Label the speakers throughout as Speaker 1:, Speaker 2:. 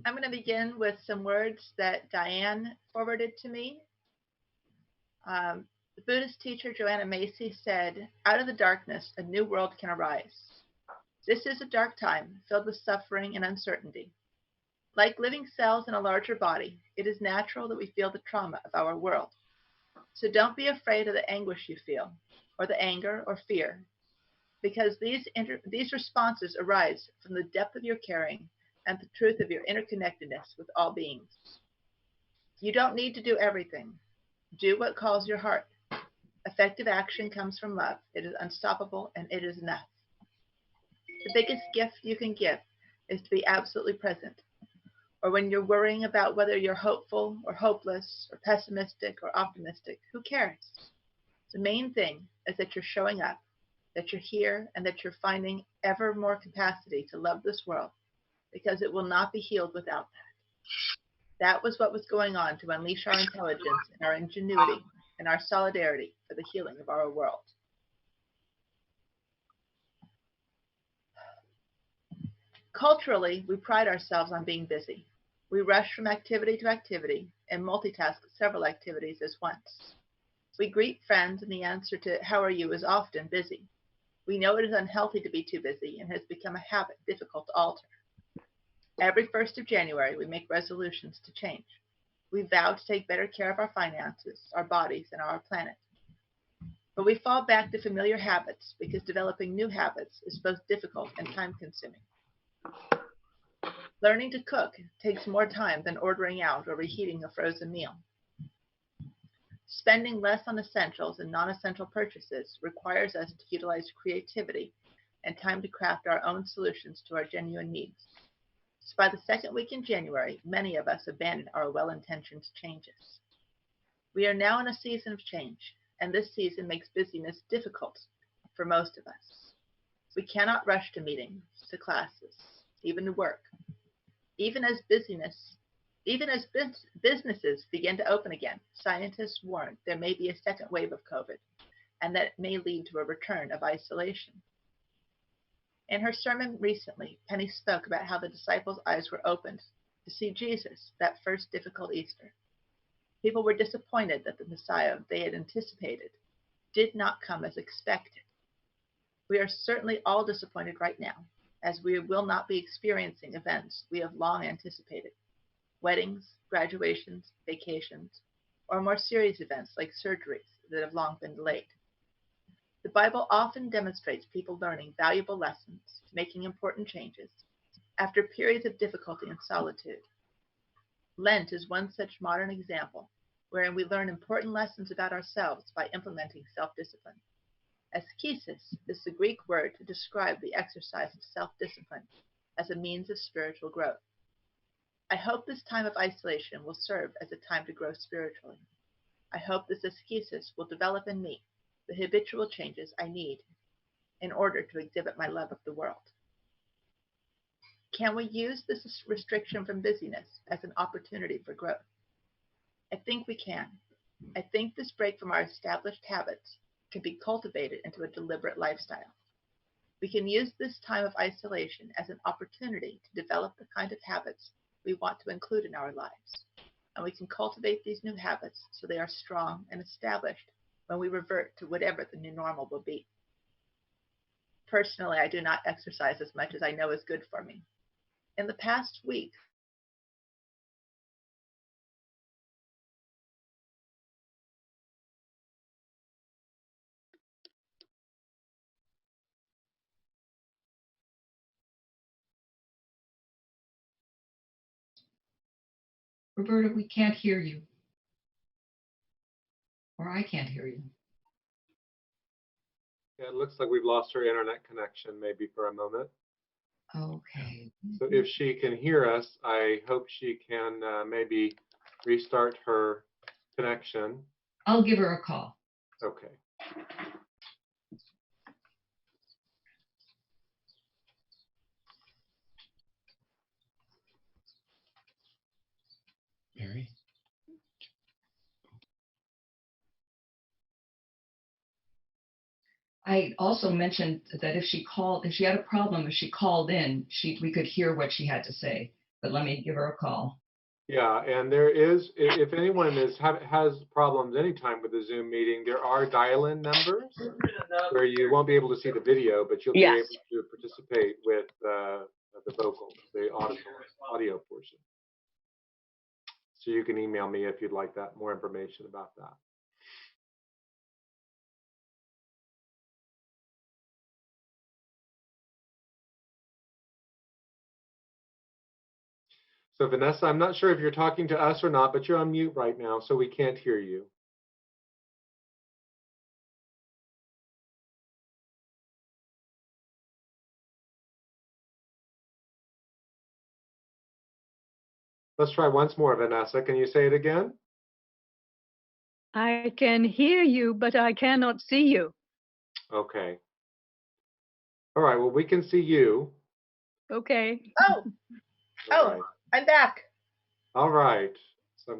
Speaker 1: I'm going to begin with some words that Diane forwarded to me. The Buddhist teacher Joanna Macy said, "Out of the darkness, a new world can arise. This is a dark time filled with suffering and uncertainty. Like living cells in a larger body, it is natural that we feel the trauma of our world. So don't be afraid of the anguish you feel, or the anger or fear, because these responses arise from the depth of your caring and the truth of your interconnectedness with all beings. You don't need to do everything. Do what calls your heart. Effective action comes from love. It is unstoppable and it is enough. The biggest gift you can give is to be absolutely present. Or when you're worrying about whether you're hopeful or hopeless or pessimistic or optimistic, who cares? The main thing is that you're showing up, that you're here, and that you're finding ever more capacity to love this world, because it will not be healed without that. That was what was going on to unleash our intelligence and our ingenuity and our solidarity for the healing of our world. Culturally, we pride ourselves on being busy. We rush from activity to activity and multitask several activities at once. We greet friends, and the answer to "How are you" is often busy. We know it is unhealthy to be too busy and has become a habit difficult to alter. Every 1st of January, we make resolutions to change. We vow to take better care of our finances, our bodies, and our planet. But we fall back to familiar habits because developing new habits is both difficult and time consuming. Learning to cook takes more time than ordering out or reheating a frozen meal. Spending less on essentials and non-essential purchases requires us to utilize creativity and time to craft our own solutions to our genuine needs. So by the second week in January, many of us abandon our well-intentioned changes. We are now in a season of change, and this season makes busyness difficult for most of us. We cannot rush to meetings, to classes, even to work. Even as businesses begin to open again, scientists warn there may be a second wave of COVID, and that it may lead to a return of isolation. In her sermon recently, Penny spoke about how the disciples' eyes were opened to see Jesus that first difficult Easter. People were disappointed that the Messiah they had anticipated did not come as expected. We are certainly all disappointed right now, as we will not be experiencing events we have long anticipated: weddings, graduations, vacations, or more serious events like surgeries that have long been delayed. The Bible often demonstrates people learning valuable lessons, making important changes, after periods of difficulty and solitude. Lent is one such modern example, wherein we learn important lessons about ourselves by implementing self-discipline. Askesis is the Greek word to describe the exercise of self-discipline as a means of spiritual growth. I hope this time of isolation will serve as a time to grow spiritually. I hope this askesis will develop in me the habitual changes I need in order to exhibit my love of the world. Can we use this restriction from busyness as an opportunity for growth? I think we can. I think this break from our established habits can be cultivated into a deliberate lifestyle. We can use this time of isolation as an opportunity to develop the kind of habits we want to include in our lives. And we can cultivate these new habits so they are strong and established when we revert to whatever the new normal will be. Personally, I do not exercise as much as I know is good for me. In the past week,
Speaker 2: Roberta, we can't hear you. Or I can't hear you.
Speaker 3: Yeah, it looks like we've lost her internet connection maybe for a moment.
Speaker 2: Okay.
Speaker 3: So if she can hear us, I hope she can maybe restart her connection.
Speaker 2: I'll give her a call.
Speaker 3: Okay.
Speaker 4: Mary?
Speaker 2: I also mentioned that if she had a problem, if she called in, we could hear what she had to say. but let me give her a call.
Speaker 3: Yeah, and there is, if anyone has problems anytime with the Zoom meeting, there are dial-in numbers where you won't be able to see the video, but you'll be
Speaker 4: Yes.
Speaker 3: able to participate with the vocal, the audio portion. So you can email me if you'd like that more information about that. So Vanessa, I'm not sure if you're talking to us or not, but you're on mute right now, so we can't hear you. Let's try once more, Vanessa. Can you say it again?
Speaker 4: I can hear you, but I cannot see you.
Speaker 3: Okay. All right, well, we can see you.
Speaker 4: Okay.
Speaker 1: Oh,
Speaker 3: All right.
Speaker 1: I'm back.
Speaker 3: All right. So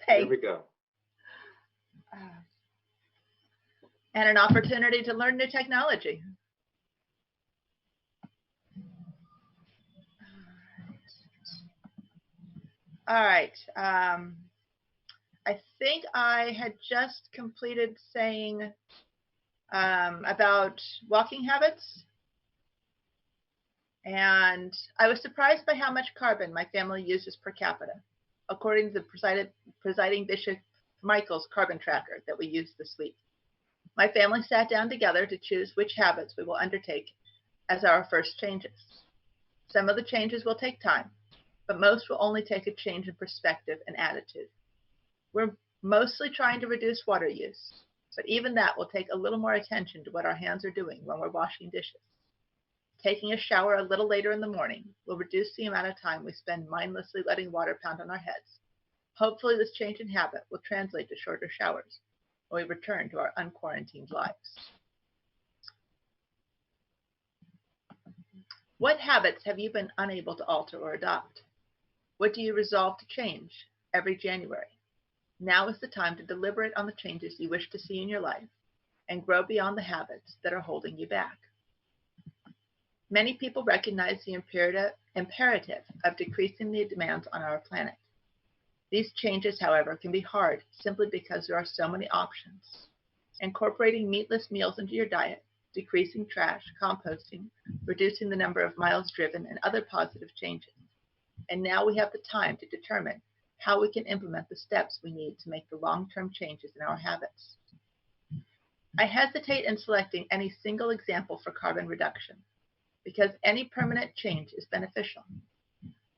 Speaker 1: Hey.
Speaker 3: here we go.
Speaker 1: And an opportunity to learn new technology. All right. I think I had just completed saying about walking habits. And I was surprised by how much carbon my family uses per capita, according to the presiding Bishop Michael's carbon tracker that we used this week. My family sat down together to choose which habits we will undertake as our first changes. Some of the changes will take time, but most will only take a change in perspective and attitude. We're mostly trying to reduce water use, but even that will take a little more attention to what our hands are doing when we're washing dishes. Taking a shower a little later in the morning will reduce the amount of time we spend mindlessly letting water pound on our heads. Hopefully this change in habit will translate to shorter showers when we return to our unquarantined lives. What habits have you been unable to alter or adopt? What do you resolve to change every January? Now is the time to deliberate on the changes you wish to see in your life and grow beyond the habits that are holding you back. Many people recognize the imperative of decreasing the demands on our planet. These changes, however, can be hard simply because there are so many options. Incorporating meatless meals into your diet, decreasing trash, composting, reducing the number of miles driven, and other positive changes. And now we have the time to determine how we can implement the steps we need to make the long-term changes in our habits. I hesitate in selecting any single example for carbon reduction, because any permanent change is beneficial.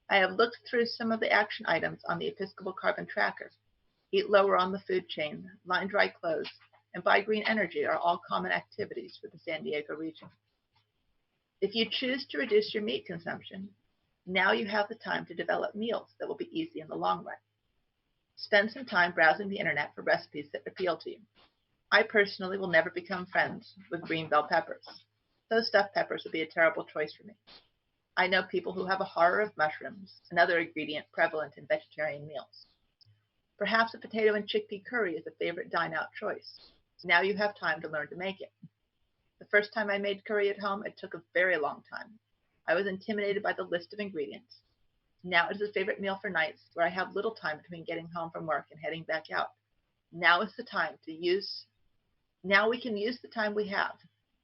Speaker 1: I have looked through some of the action items on the Episcopal Carbon Tracker. Eat lower on the food chain, line dry clothes, and buy green energy are all common activities for the San Diego region. If you choose to reduce your meat consumption, now you have the time to develop meals that will be easy in the long run. Spend some time browsing the internet for recipes that appeal to you. I personally will never become friends with green bell peppers. Those stuffed peppers would be a terrible choice for me. I know people who have a horror of mushrooms, another ingredient prevalent in vegetarian meals. Perhaps a potato and chickpea curry is a favorite dine-out choice. Now you have time to learn to make it. The first time I made curry at home, it took a very long time. I was intimidated by the list of ingredients. Now it is a favorite meal for nights where I have little time between getting home from work and heading back out. Now is the time to use. Now we can use the time we have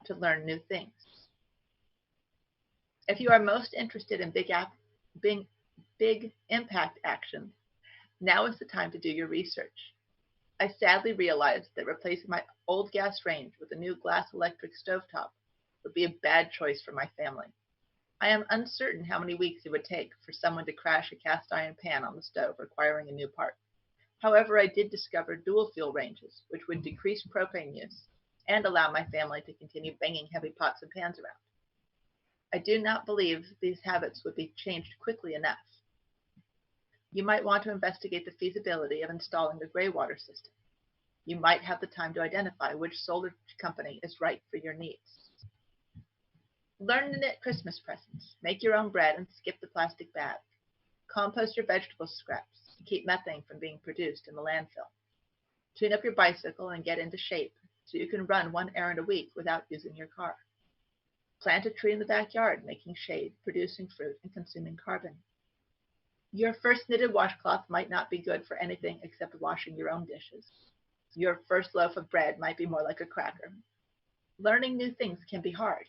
Speaker 1: to learn new things. If you are most interested in big impact actions, now is the time to do your research. I sadly realized that replacing my old gas range with a new gas electric stovetop would be a bad choice for my family. I am uncertain how many weeks it would take for someone to crash a cast iron pan on the stove requiring a new part. However, I did discover dual fuel ranges, which would decrease propane use and allow my family to continue banging heavy pots and pans around. I do not believe these habits would be changed quickly enough. You might want to investigate the feasibility of installing a gray water system. You might have the time to identify which solar company is right for your needs. Learn to knit Christmas presents. Make your own bread and skip the plastic bag. Compost your vegetable scraps to keep methane from being produced in the landfill. Tune up your bicycle and get into shape so you can run one errand a week without using your car. Plant a tree in the backyard, making shade, producing fruit, and consuming carbon. Your first knitted washcloth might not be good for anything except washing your own dishes. Your first loaf of bread might be more like a cracker. Learning new things can be hard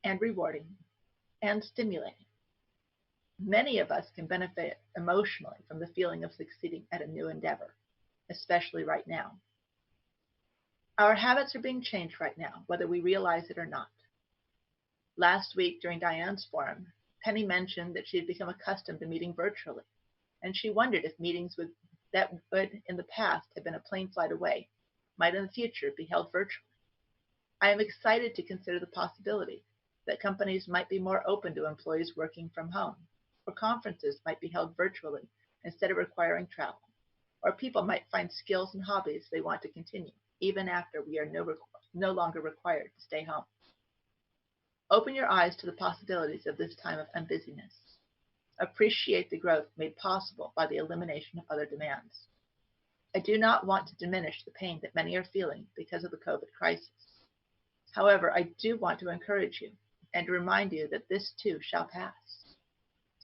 Speaker 1: and rewarding and stimulating. Many of us can benefit emotionally from the feeling of succeeding at a new endeavor, especially right now. Our habits are being changed right now, whether we realize it or not. Last week during Diane's forum, Penny mentioned that she had become accustomed to meeting virtually, and she wondered if meetings that would in the past have been a plane flight away might in the future be held virtually. I am excited to consider the possibility that companies might be more open to employees working from home, or conferences might be held virtually instead of requiring travel, or people might find skills and hobbies they want to continue, even after we are no longer required to stay home. Open your eyes to the possibilities of this time of unbusyness. Appreciate the growth made possible by the elimination of other demands. I do not want to diminish the pain that many are feeling because of the COVID crisis. However, I do want to encourage you and to remind you that this too shall pass.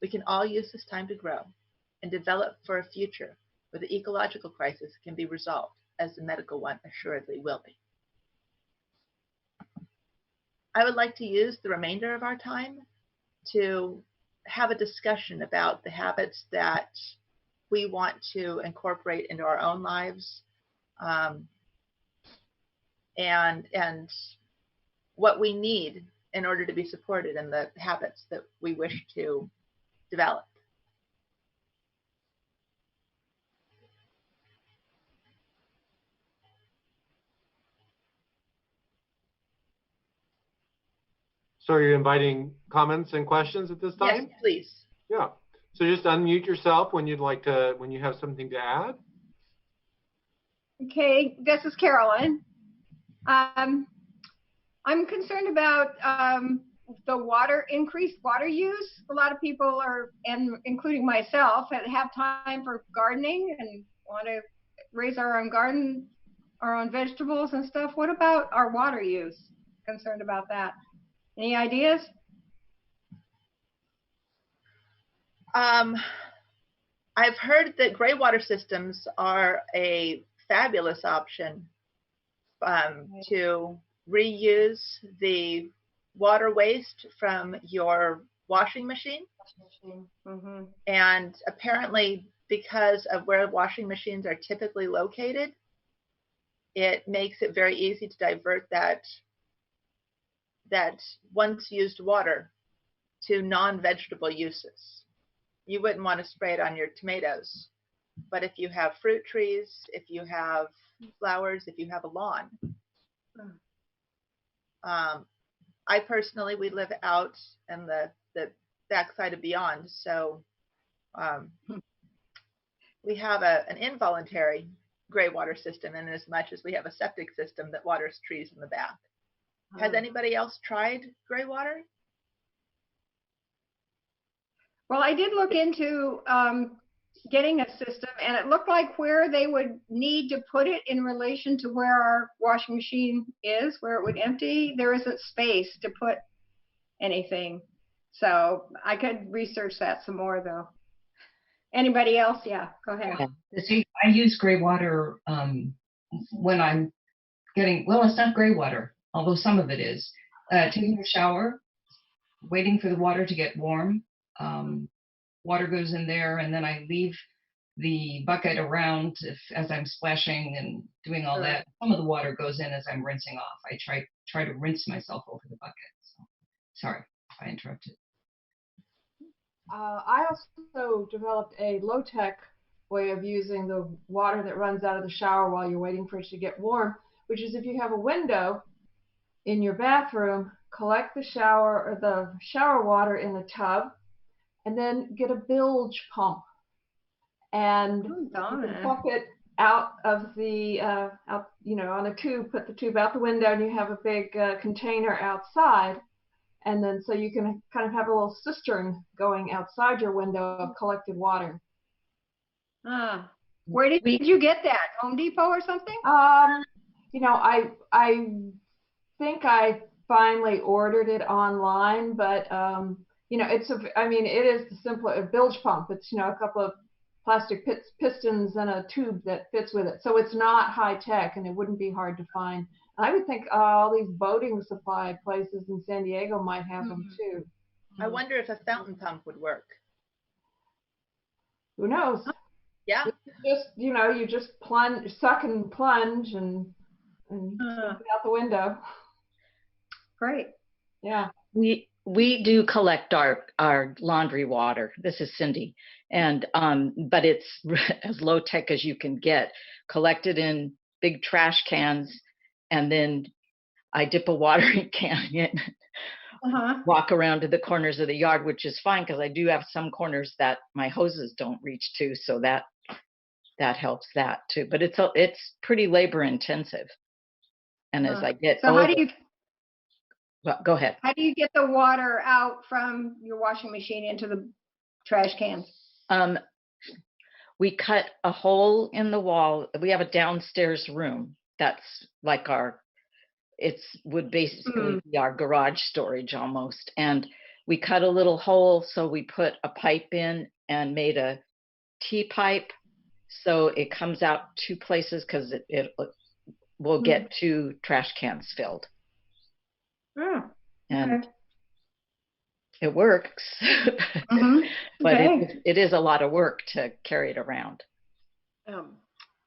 Speaker 1: We can all use this time to grow and develop for a future where the ecological crisis can be resolved, as the medical one assuredly will be. I would like to use the remainder of our time to have a discussion about the habits that we want to incorporate into our own lives, and what we need in order to be supported in the habits that we wish to develop.
Speaker 3: So you're inviting comments and questions at this time?
Speaker 1: Yes, please.
Speaker 3: Yeah. So just unmute yourself when you have something to add.
Speaker 5: Okay, this is Carolyn. I'm concerned about the increased water use. A lot of people are, and including myself, have time for gardening and want to raise our own garden, our own vegetables and stuff. What about our water use? Concerned about that. Any ideas?
Speaker 1: I've heard that gray water systems are a fabulous option to reuse the water waste from your washing machine.
Speaker 5: Mm-hmm.
Speaker 1: And apparently, because of where washing machines are typically located, it makes it very easy to divert that once used water to non-vegetable uses. You wouldn't want to spray it on your tomatoes, but if you have fruit trees, if you have flowers, if you have a lawn. I personally, we live out in the backside of Beyond, so we have an involuntary gray water system, in as much as we have a septic system that waters trees in the back. Has anybody else tried gray water?
Speaker 5: Well, I did look into getting a system, and it looked like where they would need to put it in relation to where our washing machine is, where it would empty, there isn't space to put anything. So I could research that some more, though. Anybody else? Yeah, go ahead.
Speaker 2: See, I use gray water when I'm getting, well, it's not gray water, although some of it is. Taking a shower, waiting for the water to get warm. Water goes in there, and then I leave the bucket around as I'm splashing and doing all that. Some of the water goes in as I'm rinsing off. I try to rinse myself over the bucket. So, sorry if I interrupted.
Speaker 6: I also developed a low-tech way of using the water that runs out of the shower while you're waiting for it to get warm, which is if you have a window in your bathroom, collect the shower water in the tub, and then get a bilge pump and you can pump it out of the on a tube, put the tube out the window, and you have a big container outside, and then so you can kind of have a little cistern going outside your window of collected water.
Speaker 5: Where did you get that? Home Depot or something?
Speaker 6: I think I finally ordered it online, but you know, it is the simple a bilge pump. It's, you know, a couple of plastic pistons and a tube that fits with it. So it's not high tech, and it wouldn't be hard to find. I would think all these boating supply places in San Diego might have them too.
Speaker 1: I wonder if a fountain pump would work.
Speaker 6: Who knows?
Speaker 1: Yeah.
Speaker 6: Just, you know, you just suck and plunge and out the window.
Speaker 5: Great.
Speaker 6: Yeah.
Speaker 7: We do collect our laundry water. This is Cindy, and but it's as low tech as you can get. Collected in big trash cans, and then I dip a watering can in. Walk around to the corners of the yard, which is fine because I do have some corners that my hoses don't reach to, so that helps that too. But it's pretty labor intensive. And as I get older, well, go ahead.
Speaker 5: How do you get the water out from your washing machine into the trash cans?
Speaker 7: We cut a hole in the wall. We have a downstairs room that's like would basically be our garage storage almost. And we cut a little hole, so we put a pipe in and made a T-pipe, so it comes out two places because it will get 2 trash cans filled. And it works. But it is a lot of work to carry it around.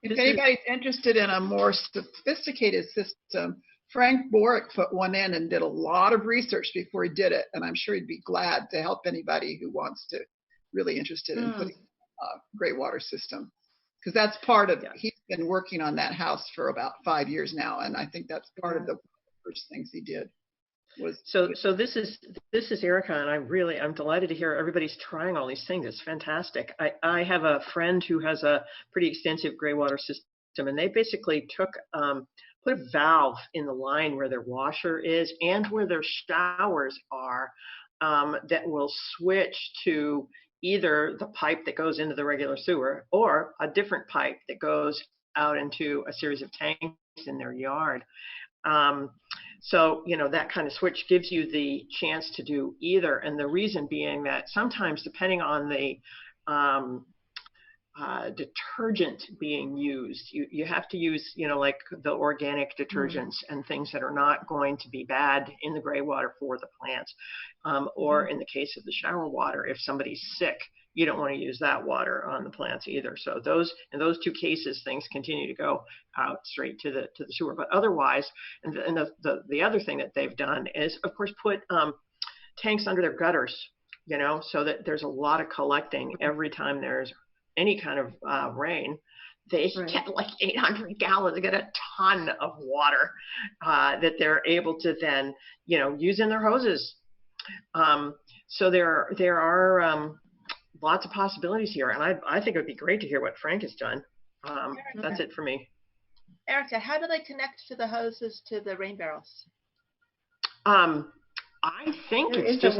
Speaker 8: If anybody's interested in a more sophisticated system, Frank Borick put one in and did a lot of research before he did it, and I'm sure he'd be glad to help anybody who wants to really interested in putting a gray water system, because that's part of he's been working on that house for about 5 years now, and I think that's part of the first things he did.
Speaker 9: So this is Erica, and I'm delighted to hear everybody's trying all these things. It's fantastic. I have a friend who has a pretty extensive gray water system, and they basically put a valve in the line where their washer is and where their showers are, that will switch to either the pipe that goes into the regular sewer or a different pipe that goes out into a series of tanks in their yard. So, you know, that kind of switch gives you the chance to do either. And the reason being that sometimes, depending on the detergent being used, you have to use, you know, like the organic detergents and things that are not going to be bad in the gray water for the plants. Or in the case of the shower water, if somebody's sick, you don't want to use that water on the plants either. So in those 2 cases, things continue to go out straight to the sewer. But otherwise, and the other thing that they've done is, of course, put tanks under their gutters, you know, so that there's a lot of collecting every time there's any kind of rain. They get like 800 gallons. They get a ton of water that they're able to then, you know, use in their hoses. So there are lots of possibilities here, and I think it would be great to hear what Frank has done. That's it for me.
Speaker 1: Erica, how do they connect to the hoses to the rain barrels?
Speaker 9: I think it's just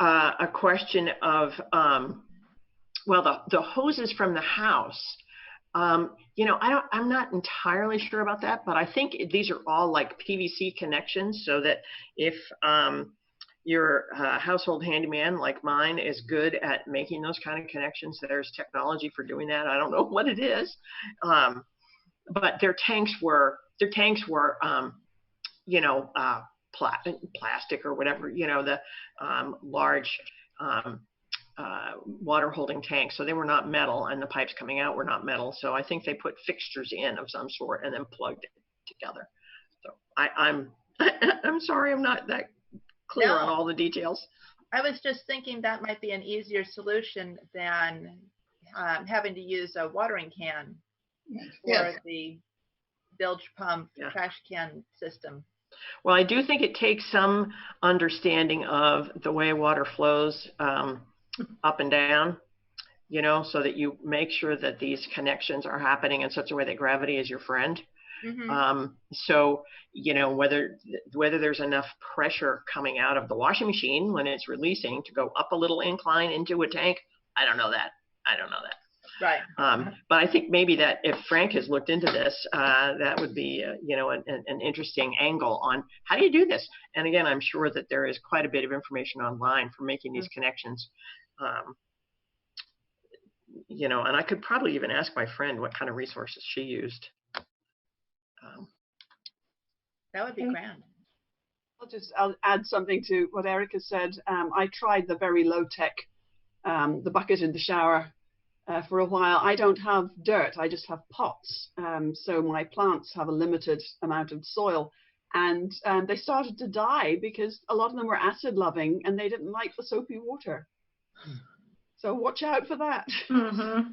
Speaker 9: a question of well, the hoses from the house. You know, I'm not entirely sure about that, but I think these are all like PVC connections, so that if your household handyman like mine is good at making those kind of connections, there's technology for doing that. I don't know what it is, but their tanks were you know, plastic or whatever, you know, the large water holding tanks. So they were not metal, and the pipes coming out were not metal. So I think they put fixtures in of some sort and then plugged it together. So I'm sorry, I'm not that clear on all the details.
Speaker 1: I was just thinking that might be an easier solution than having to use a watering can for the bilge pump trash can system.
Speaker 9: Well, I do think it takes some understanding of the way water flows up and down, you know, so that you make sure that these connections are happening in such a way that gravity is your friend. So, you know, whether there's enough pressure coming out of the washing machine when it's releasing to go up a little incline into a tank, I don't know that.
Speaker 1: Right.
Speaker 9: But I think maybe that if Frank has looked into this, that would be, an interesting angle on how do you do this. And again, I'm sure that there is quite a bit of information online for making these connections. And I could probably even ask my friend what kind of resources she used.
Speaker 1: That would be grand.
Speaker 10: I'll add something to what Erica said. I tried the very low tech, the bucket in the shower for a while. I don't have dirt, I just have pots. So my plants have a limited amount of soil, and they started to die because a lot of them were acid loving and they didn't like the soapy water. So watch out for that.
Speaker 5: Mm-hmm.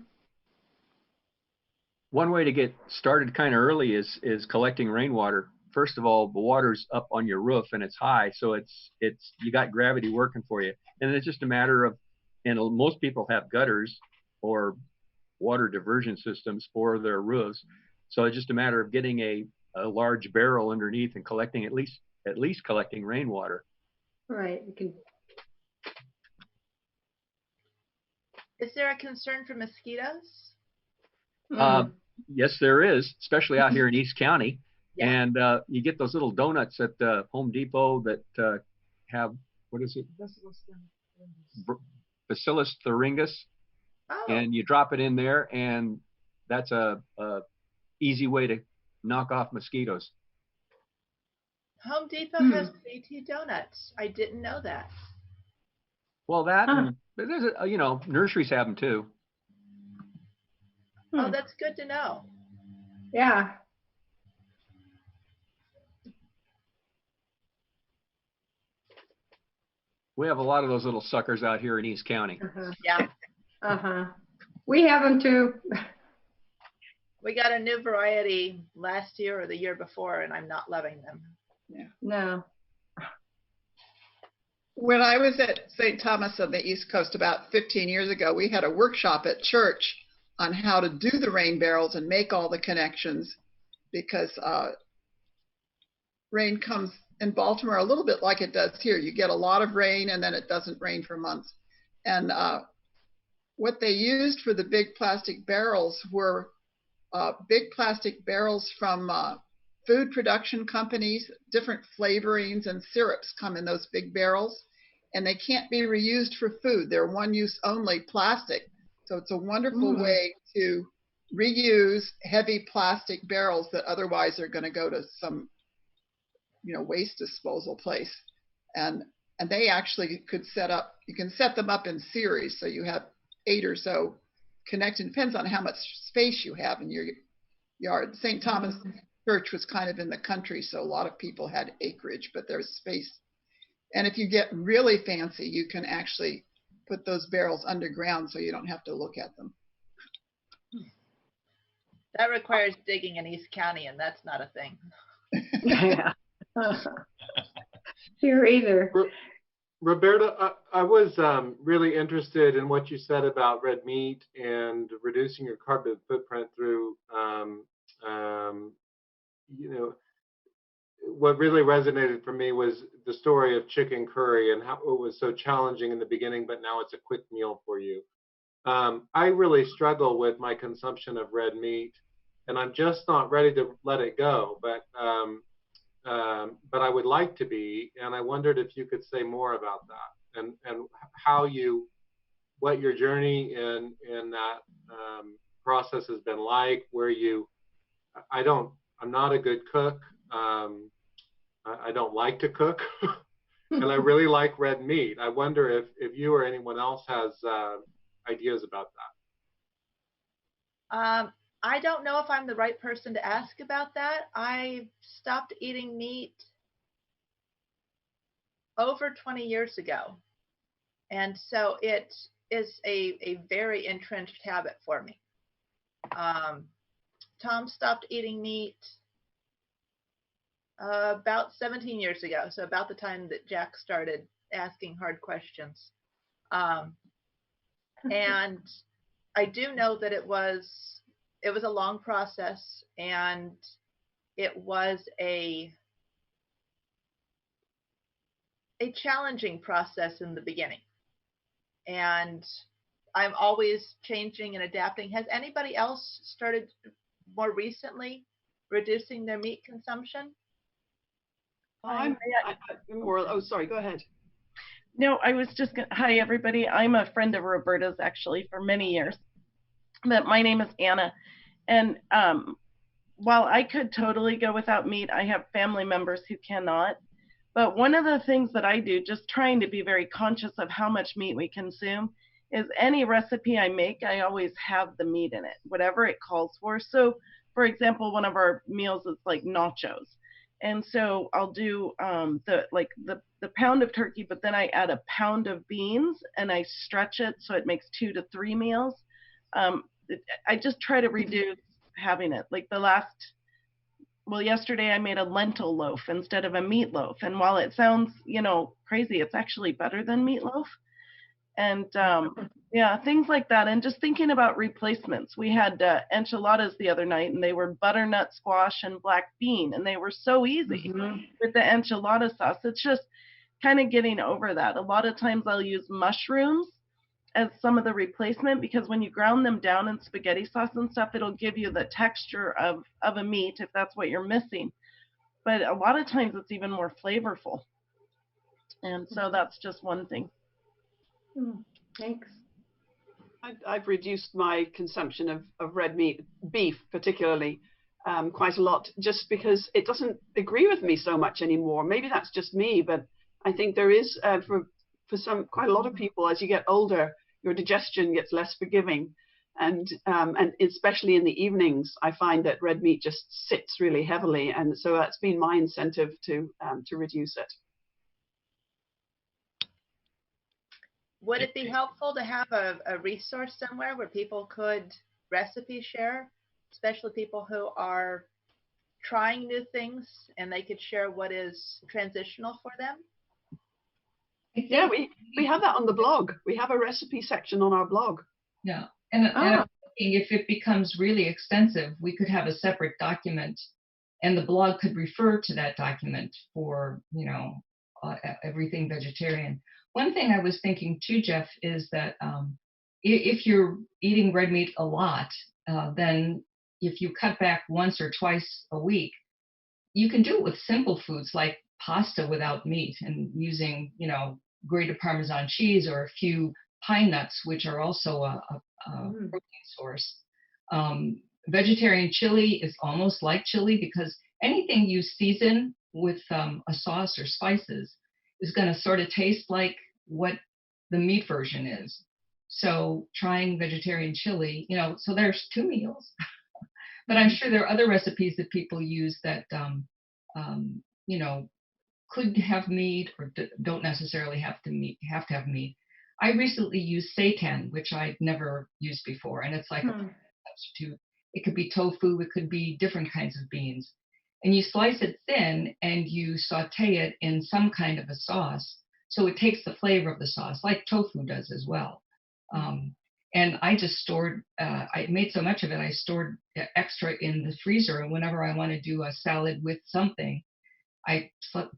Speaker 11: One way to get started kind of early is collecting rainwater. First of all, the water's up on your roof and it's high, so it's you got gravity working for you. And it's just a matter of, and most people have gutters or water diversion systems for their roofs. So it's just a matter of getting a large barrel underneath and collecting at least collecting rainwater.
Speaker 5: Right. You can.
Speaker 1: Is there a concern for mosquitoes?
Speaker 11: Yes, there is, especially out here in East County.
Speaker 1: Yeah.
Speaker 11: And you get those little donuts at Home Depot that have, what is it? Bacillus thuringitis.
Speaker 1: Oh.
Speaker 11: And you drop it in there, and that's a easy way to knock off mosquitoes.
Speaker 1: Home Depot has BT donuts. I didn't know that.
Speaker 11: Well, that and there's nurseries have them too.
Speaker 1: Oh, that's good to know.
Speaker 5: Yeah.
Speaker 11: We have a lot of those little suckers out here in East County.
Speaker 1: Yeah.
Speaker 5: We have them too.
Speaker 1: We got a new variety last year or the year before, and I'm not loving them.
Speaker 8: Yeah.
Speaker 5: No.
Speaker 8: When I was at St. Thomas on the East Coast about 15 years ago, we had a workshop at church on how to do the rain barrels and make all the connections, because rain comes in Baltimore a little bit like it does here. You get a lot of rain and then it doesn't rain for months. And what they used for the big plastic barrels were big plastic barrels from food production companies. Different flavorings and syrups come in those big barrels, and they can't be reused for food. They're one use only plastic. So it's a wonderful way to reuse heavy plastic barrels that otherwise are going to go to some, waste disposal place. And they actually could you can set them up in series. So you have 8 or so connected. Depends on how much space you have in your yard. St. Thomas Church was kind of in the country, so a lot of people had acreage, but there's space. And if you get really fancy, you can actually put those barrels underground so you don't have to look at them.
Speaker 1: That requires digging in East County, and that's not a thing.
Speaker 5: Yeah. Here either.
Speaker 3: Roberta, I was really interested in what you said about red meat and reducing your carbon footprint through, what really resonated for me was the story of chicken curry and how it was so challenging in the beginning, but now it's a quick meal for you. I really struggle with my consumption of red meat, and I'm just not ready to let it go. But I would like to be, and I wondered if you could say more about that and how what your journey in that process has been like. I'm not a good cook. I don't like to cook, and I really like red meat. I wonder if you or anyone else has ideas about that.
Speaker 1: I don't know if I'm the right person to ask about that. I stopped eating meat over 20 years ago. And so it is a very entrenched habit for me. Tom stopped eating meat about 17 years ago, so about the time that Jack started asking hard questions. And I do know that it was a long process, and it was a challenging process in the beginning. And I'm always changing and adapting. Has anybody else started more recently reducing their meat consumption?
Speaker 10: Oh, sorry, go ahead.
Speaker 12: No, I was just going to, hi, everybody. I'm a friend of Roberta's actually for many years. But my name is Anna. And while I could totally go without meat, I have family members who cannot. But one of the things that I do, just trying to be very conscious of how much meat we consume, is any recipe I make, I always have the meat in it, whatever it calls for. So, for example, one of our meals is like nachos. And so I'll do the pound of turkey, but then I add a pound of beans and I stretch it so it makes 2 to 3 meals. I just try to reduce having it. Like yesterday I made a lentil loaf instead of a meatloaf. And while it sounds, crazy, it's actually better than meatloaf. And yeah, things like that. And just thinking about replacements. We had enchiladas the other night, and they were butternut squash and black bean, and they were so easy with the enchilada sauce. It's just kind of getting over that. A lot of times I'll use mushrooms as some of the replacement, because when you ground them down in spaghetti sauce and stuff, it'll give you the texture of a meat if that's what you're missing. But a lot of times it's even more flavorful. And so that's just one thing.
Speaker 5: Thanks.
Speaker 10: I've reduced my consumption of red meat, beef particularly, quite a lot, just because it doesn't agree with me so much anymore. Maybe that's just me, but I think there is, for quite a lot of people, as you get older, your digestion gets less forgiving. And especially in the evenings, I find that red meat just sits really heavily. And so that's been my incentive to reduce it.
Speaker 1: Would it be helpful to have a resource somewhere where people could recipe share, especially people who are trying new things, and they could share what is transitional for them?
Speaker 10: Yeah, we have that on the blog. We have a recipe section on our blog.
Speaker 2: Yeah, and I'm thinking if it becomes really extensive, we could have a separate document, and the blog could refer to that document for, everything vegetarian. One thing I was thinking too, Jeff, is that if you're eating red meat a lot, then if you cut back once or twice a week, you can do it with simple foods like pasta without meat and using, grated Parmesan cheese or a few pine nuts, which are also a protein source. Vegetarian chili is almost like chili because anything you season with a sauce or spices is going to sort of taste like what the meat version is. So trying vegetarian chili, so there's 2 meals. But I'm sure there are other recipes that people use that, could have meat or don't necessarily have to have meat. I recently used seitan, which I'd never used before, and it's like a substitute. It could be tofu, it could be different kinds of beans. And you slice it thin and you saute it in some kind of a sauce. So it takes the flavor of the sauce, like tofu does as well. And I just stored, I made so much of it, I stored extra in the freezer. And whenever I want to do a salad with something, I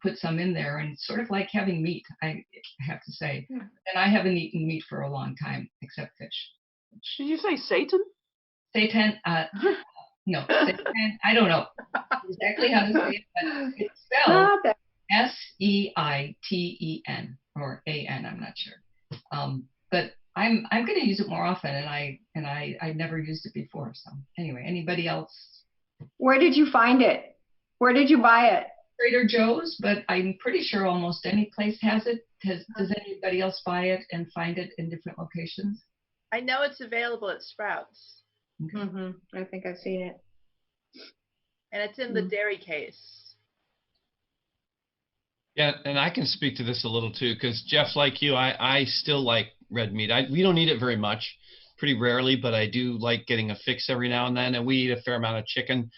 Speaker 2: put some in there, and it's sort of like having meat, I have to say. And I haven't eaten meat for a long time, except fish.
Speaker 10: Did you say Satan?
Speaker 2: Seitan, no, seitan, I don't know exactly how to say it, but it's spelled S-E-I-T-E-N or A-N, I'm not sure. But I'm going to use it more often, and I never used it before. So anyway, anybody else?
Speaker 5: Where did you find it? Where did you buy it?
Speaker 2: Trader Joe's, but I'm pretty sure almost any place has it. Does anybody else buy it and find it in different locations?
Speaker 1: I know it's available at Sprouts.
Speaker 5: Okay. I think I've seen it.
Speaker 1: And it's in the dairy case.
Speaker 13: Yeah, and I can speak to this a little too, because Jeff, like you, I still like red meat. We don't eat it very much, pretty rarely, but I do like getting a fix every now and then, and we eat a fair amount of chicken.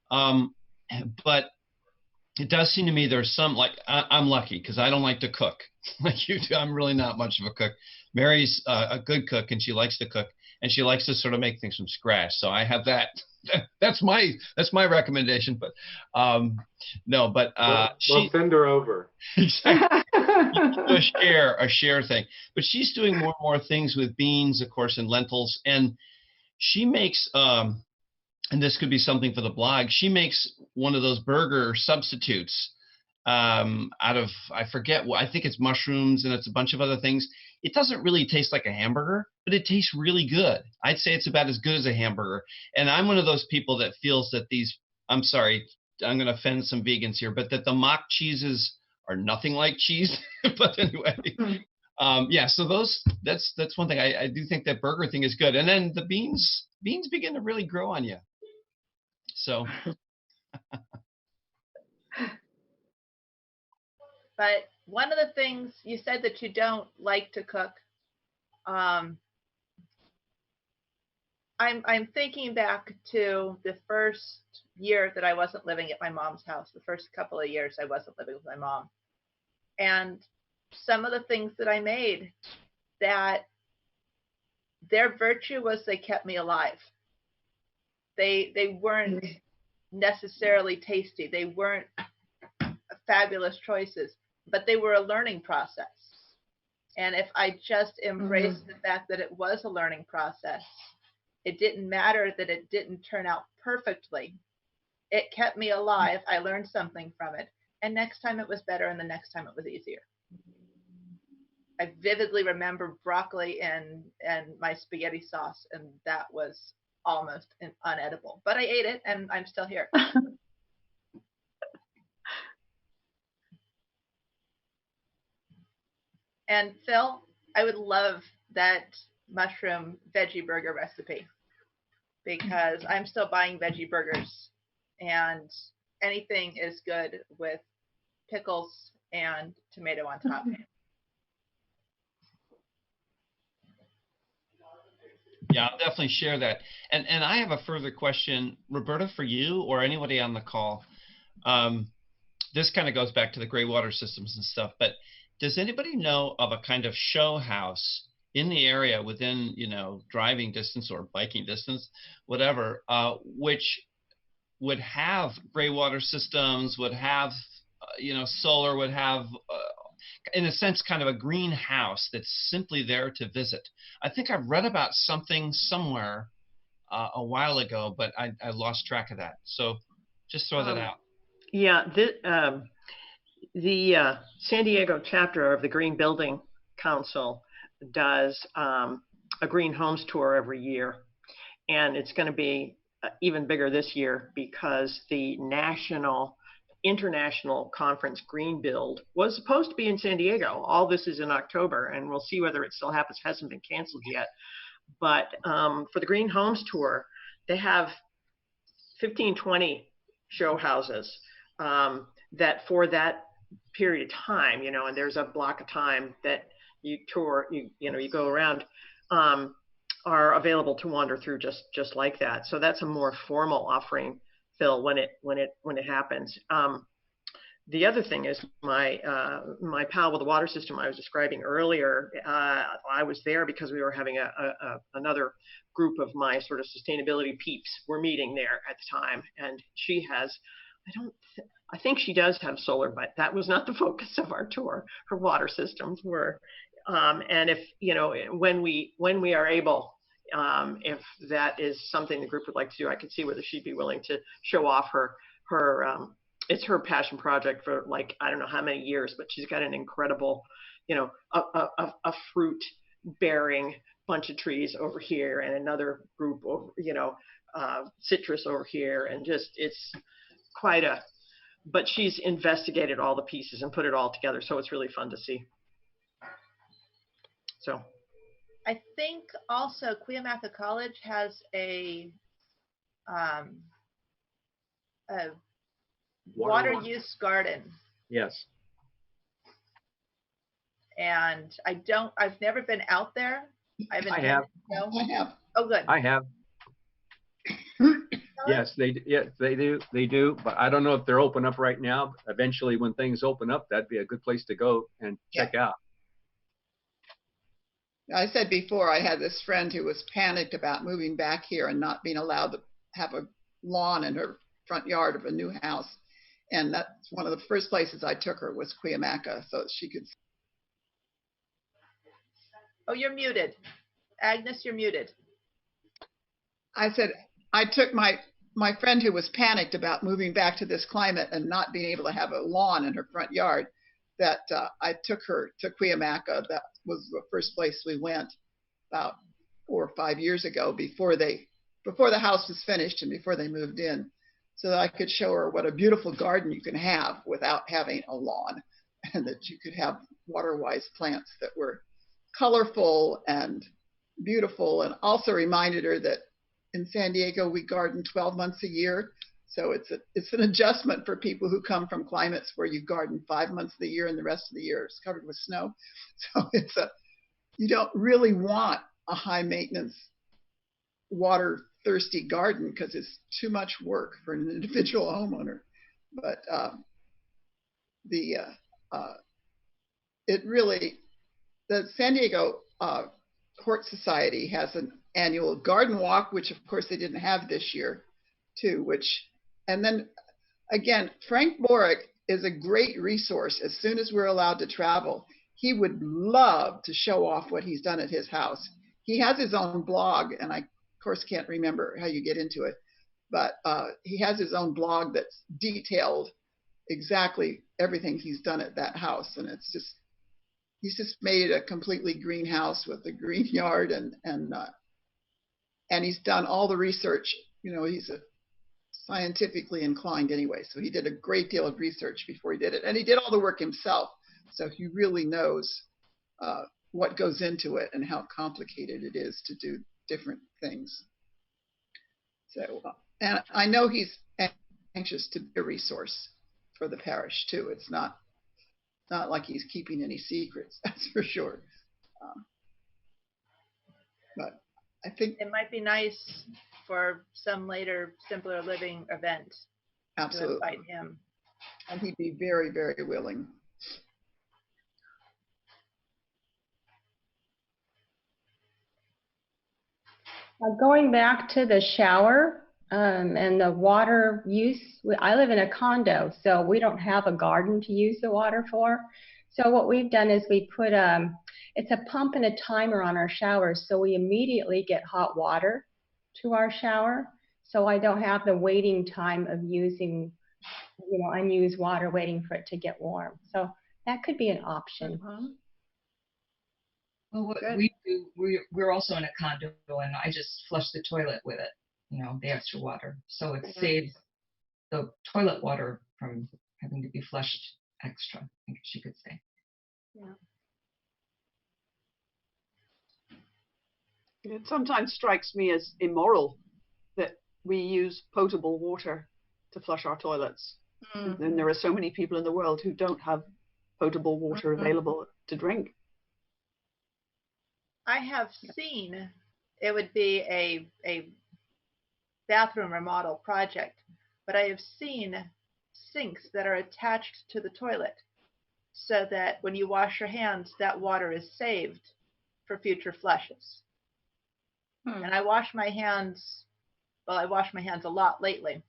Speaker 13: But it does seem to me there's some, like, I'm lucky because I don't like to cook like you do. I'm really not much of a cook. Mary's a good cook, and she likes to cook, and she likes to sort of make things from scratch. So I have that. That's my recommendation. But no, but
Speaker 3: we'll send her over.
Speaker 13: Exactly. a share thing. But she's doing more and more things with beans, of course, and lentils. And she makes, and this could be something for the blog, she makes one of those burger substitutes out of, I forget what, I think it's mushrooms and it's a bunch of other things. It doesn't really taste like a hamburger, but it tastes really good. I'd say it's about as good as a hamburger. And I'm one of those people that feels that these, I'm sorry, I'm going to offend some vegans here, but that the mock cheeses are nothing like cheese. But anyway, yeah, so that's one thing. I do think that burger thing is good. And then the beans begin to really grow on you. So.
Speaker 1: But one of the things you said that you don't like to cook. I'm thinking back to the first year that I wasn't living at my mom's house. The first couple of years I wasn't living with my mom, and some of the things that I made, that their virtue was they kept me alive. They weren't necessarily tasty. They weren't fabulous choices, but they were a learning process. And if I just embraced the fact that it was a learning process, it didn't matter that it didn't turn out perfectly. It kept me alive. I learned something from it. And next time it was better, and the next time it was easier. I vividly remember broccoli and my spaghetti sauce, and that was almost unedible. But I ate it, and I'm still here. And Phil, I would love that mushroom veggie burger recipe, because I'm still buying veggie burgers, and anything is good with pickles and tomato on top.
Speaker 13: Yeah, I'll definitely share that. And I have a further question, Roberta, for you or anybody on the call. This kind of goes back to the gray water systems and stuff, but does anybody know of a kind of show house in the area within, driving distance or biking distance, whatever, which would have gray water systems, would have, solar, would have, in a sense, kind of a greenhouse that's simply there to visit? I think I've read about something somewhere a while ago, but I lost track of that. So just throw that out.
Speaker 9: Yeah, the San Diego chapter of the Green Building Council does a green homes tour every year, and it's going to be even bigger this year because the international conference Green Build was supposed to be in San Diego. All this is in October, and we'll see whether it still happens. It hasn't been canceled yet. But for the Green Homes Tour, they have 15, 20 show houses that for that period of time, and there's a block of time that you tour, you go around, are available to wander through just like that. So that's a more formal offering, Phil, when it happens. The other thing is my pal with the water system I was describing earlier. I was there because we were having another group of my sort of sustainability peeps were meeting there at the time, and she has, I think she does have solar, but that was not the focus of our tour. Her water systems were, and if when we are able, if that is something the group would like to do, I could see whether she'd be willing to show off her it's her passion project for, like, I don't know how many years, but she's got an incredible, a fruit bearing bunch of trees over here and another group over, citrus over here, and just, it's quite but she's investigated all the pieces and put it all together, so it's really fun to see. So
Speaker 1: I think also Cuyamaca College has a water use garden.
Speaker 11: Yes.
Speaker 1: And I've never been out there.
Speaker 11: I have.
Speaker 8: I have.
Speaker 1: Oh, good.
Speaker 11: I have. Yes, they do. But I don't know if they're open up right now. Eventually, when things open up, that'd be a good place to go and check out.
Speaker 8: I said before, I had this friend who was panicked about moving back here and not being allowed to have a lawn in her front yard of a new house. And that's one of the first places I took her was Cuyamaca, so she could
Speaker 1: Oh, you're muted. Agnes, you're muted.
Speaker 8: I said, I took my friend who was panicked about moving back to this climate and not being able to have a lawn in her front yard, that I took her to Cuyamaca. That was the first place we went about 4 or 5 years ago before the house was finished and before they moved in, so that I could show her what a beautiful garden you can have without having a lawn, and that you could have water-wise plants that were colorful and beautiful, and also reminded her that in San Diego we garden 12 months a year. So it's an adjustment for people who come from climates where you garden 5 months of the year and the rest of the year is covered with snow. So you don't really want a high maintenance water thirsty garden because it's too much work for an individual homeowner. But the San Diego Hort Society has an annual garden walk, which of course they didn't have this year too, and then again, Frank Borick is a great resource. As soon as we're allowed to travel, he would love to show off what he's done at his house. He has his own blog, and I of course can't remember how you get into it, but he has his own blog that's detailed exactly everything he's done at that house, and he's just made it a completely green house with a green yard, and he's done all the research. You know, he's a scientifically inclined anyway, so he did a great deal of research before he did it, and he did all the work himself, so he really knows what goes into it and how complicated it is to do different things. So, and I know he's anxious to be a resource for the parish too. It's not like he's keeping any secrets, that's for sure. But I think
Speaker 1: it might be nice for some later simpler living event
Speaker 8: absolutely
Speaker 1: to invite him.
Speaker 8: And he'd be very, very willing.
Speaker 14: Going back to the shower and the water use, I live in a condo, so we don't have a garden to use the water for. So what we've done is we put it's a pump and a timer on our showers, so we immediately get hot water to our shower. So I don't have the waiting time of using, unused water waiting for it to get warm. So that could be an option.
Speaker 2: Well, what we do, we're also in a condo, and I just flush the toilet with it, the extra water. So it saves the toilet water from having to be flushed extra, I guess you could say.
Speaker 14: Yeah.
Speaker 10: It sometimes strikes me as immoral that we use potable water to flush our toilets. Mm-hmm. And there are so many people in the world who don't have potable water available to drink.
Speaker 1: I have seen it would be a bathroom remodel project, but I have seen sinks that are attached to the toilet so that when you wash your hands, that water is saved for future flushes. And I wash my hands, well, I wash my hands a lot lately.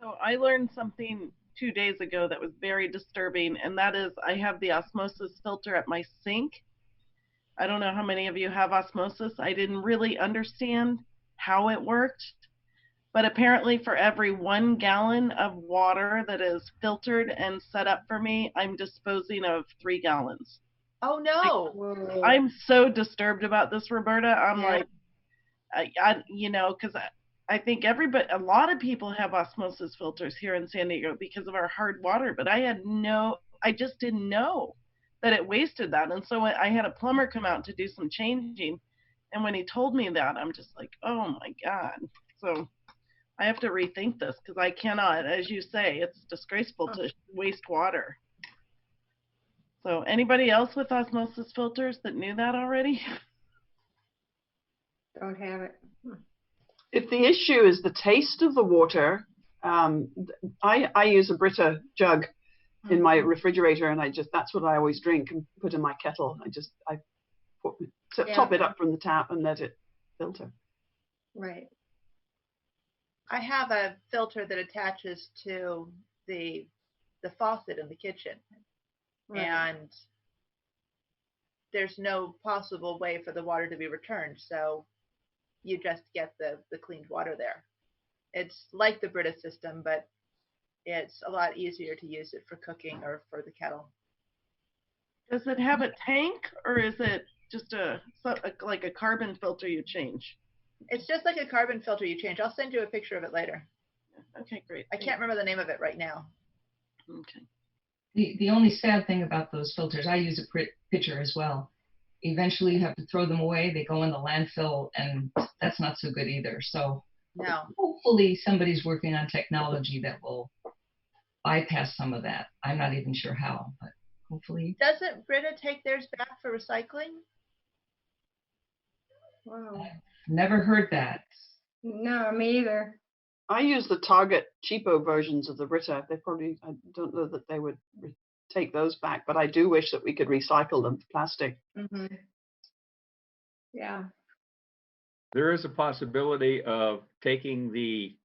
Speaker 12: So I learned something 2 days ago that was very disturbing, and that is I have the osmosis filter at my sink. I don't know how many of you have osmosis. I didn't really understand how it worked, but apparently for every 1 gallon of water that is filtered and set up for me, I'm disposing of 3 gallons.
Speaker 1: Oh no!
Speaker 12: I'm so disturbed about this, Roberta. I'm like, because I think a lot of people have osmosis filters here in San Diego because of our hard water, but I just didn't know that it wasted that. And so I had a plumber come out to do some changing. And when he told me that, I'm just like, oh my God. So I have to rethink this because I cannot, as you say, it's disgraceful to waste water. So anybody else with osmosis filters that knew that already?
Speaker 14: Don't have it.
Speaker 10: If the issue is the taste of the water, I use a Brita jug in my refrigerator, and that's what I always drink and put in my kettle. I top it up from the tap and let it filter.
Speaker 14: Right.
Speaker 1: I have a filter that attaches to the faucet in the kitchen. and there's no possible way for the water to be returned. So you just get the cleaned water there. It's like the Brita system, but it's a lot easier to use it for cooking or for the kettle.
Speaker 12: Does it have a tank, or is it just like a carbon filter you change?
Speaker 1: It's just like a carbon filter you change. I'll send you a picture of it later.
Speaker 12: Okay, great.
Speaker 1: I can't remember the name of it right now.
Speaker 12: Okay.
Speaker 2: The only sad thing about those filters, I use a pitcher as well. Eventually you have to throw them away. They go in the landfill, and that's not so good either. So
Speaker 1: no.
Speaker 2: Hopefully somebody's working on technology that will bypass some of that. I'm not even sure how, but hopefully.
Speaker 1: Doesn't Brita take theirs back for recycling?
Speaker 5: Wow.
Speaker 2: I've never heard that.
Speaker 5: No, me either.
Speaker 10: I use the Target cheapo versions of the Brita. I don't know that they would take those back, but I do wish that we could recycle them for plastic.
Speaker 5: Mm-hmm. Yeah.
Speaker 11: There is a possibility of taking the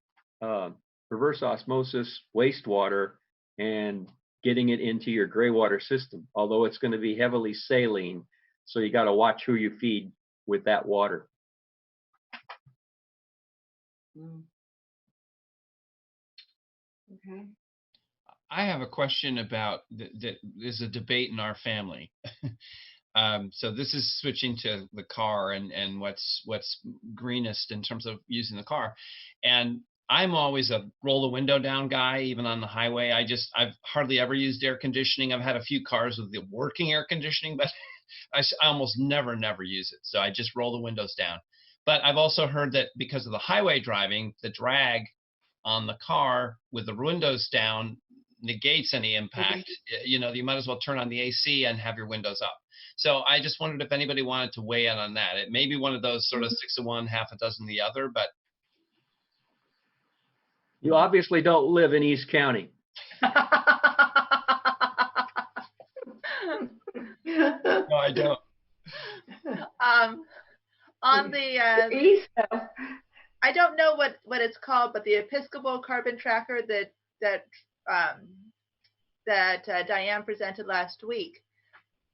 Speaker 11: reverse osmosis wastewater and getting it into your gray water system, although it's going to be heavily saline. So you got to watch who you feed with that water.
Speaker 5: Okay.
Speaker 13: I have a question about there's a debate in our family. So this is switching to the car and what's greenest in terms of using the car. And I'm always a roll the window down guy, even on the highway. I've hardly ever used air conditioning. I've had a few cars with the working air conditioning, but I almost never use it. So I just roll the windows down. But I've also heard that because of the highway driving, the drag on the car with the windows down negates any impact. You might as well turn on the AC and have your windows up. So I just wondered if anybody wanted to weigh in on that. It may be one of those sort of 6 of one, half a dozen the other, but.
Speaker 11: You obviously don't live in East County.
Speaker 13: No, I don't.
Speaker 1: On the
Speaker 5: East,
Speaker 1: I don't know what it's called, but the Episcopal carbon tracker that Diane presented last week.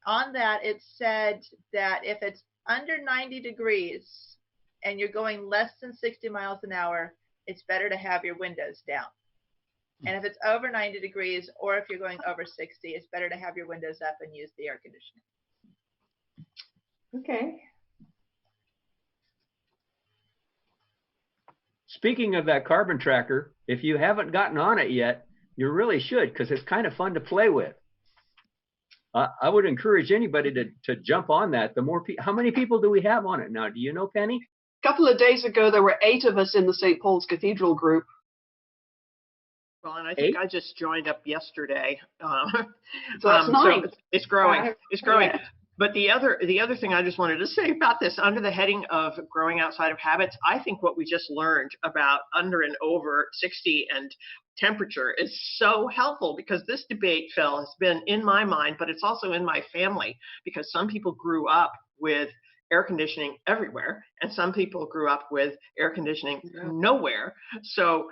Speaker 1: On that, it said that if it's under 90 degrees and you're going less than 60 miles an hour, it's better to have your windows down. And if it's over 90 degrees or if you're going over 60, it's better to have your windows up and use the air conditioning.
Speaker 5: Okay.
Speaker 11: Speaking of that carbon tracker, if you haven't gotten on it yet, you really should, because it's kind of fun to play with. I would encourage anybody to jump on that. The more how many people do we have on it now? Do you know, Penny?
Speaker 10: A couple of days ago, there were 8 of us in the St. Paul's Cathedral group.
Speaker 9: Well, and I think 8? I just joined up yesterday.
Speaker 10: So that's 9.
Speaker 9: So it's growing. It's growing. Yeah. But the other thing I just wanted to say about this, under the heading of growing outside of habits, I think what we just learned about under and over 60 and temperature is so helpful, because this debate, Phil, has been in my mind, but it's also in my family, because some people grew up with air conditioning everywhere, and some people grew up with air conditioning nowhere. So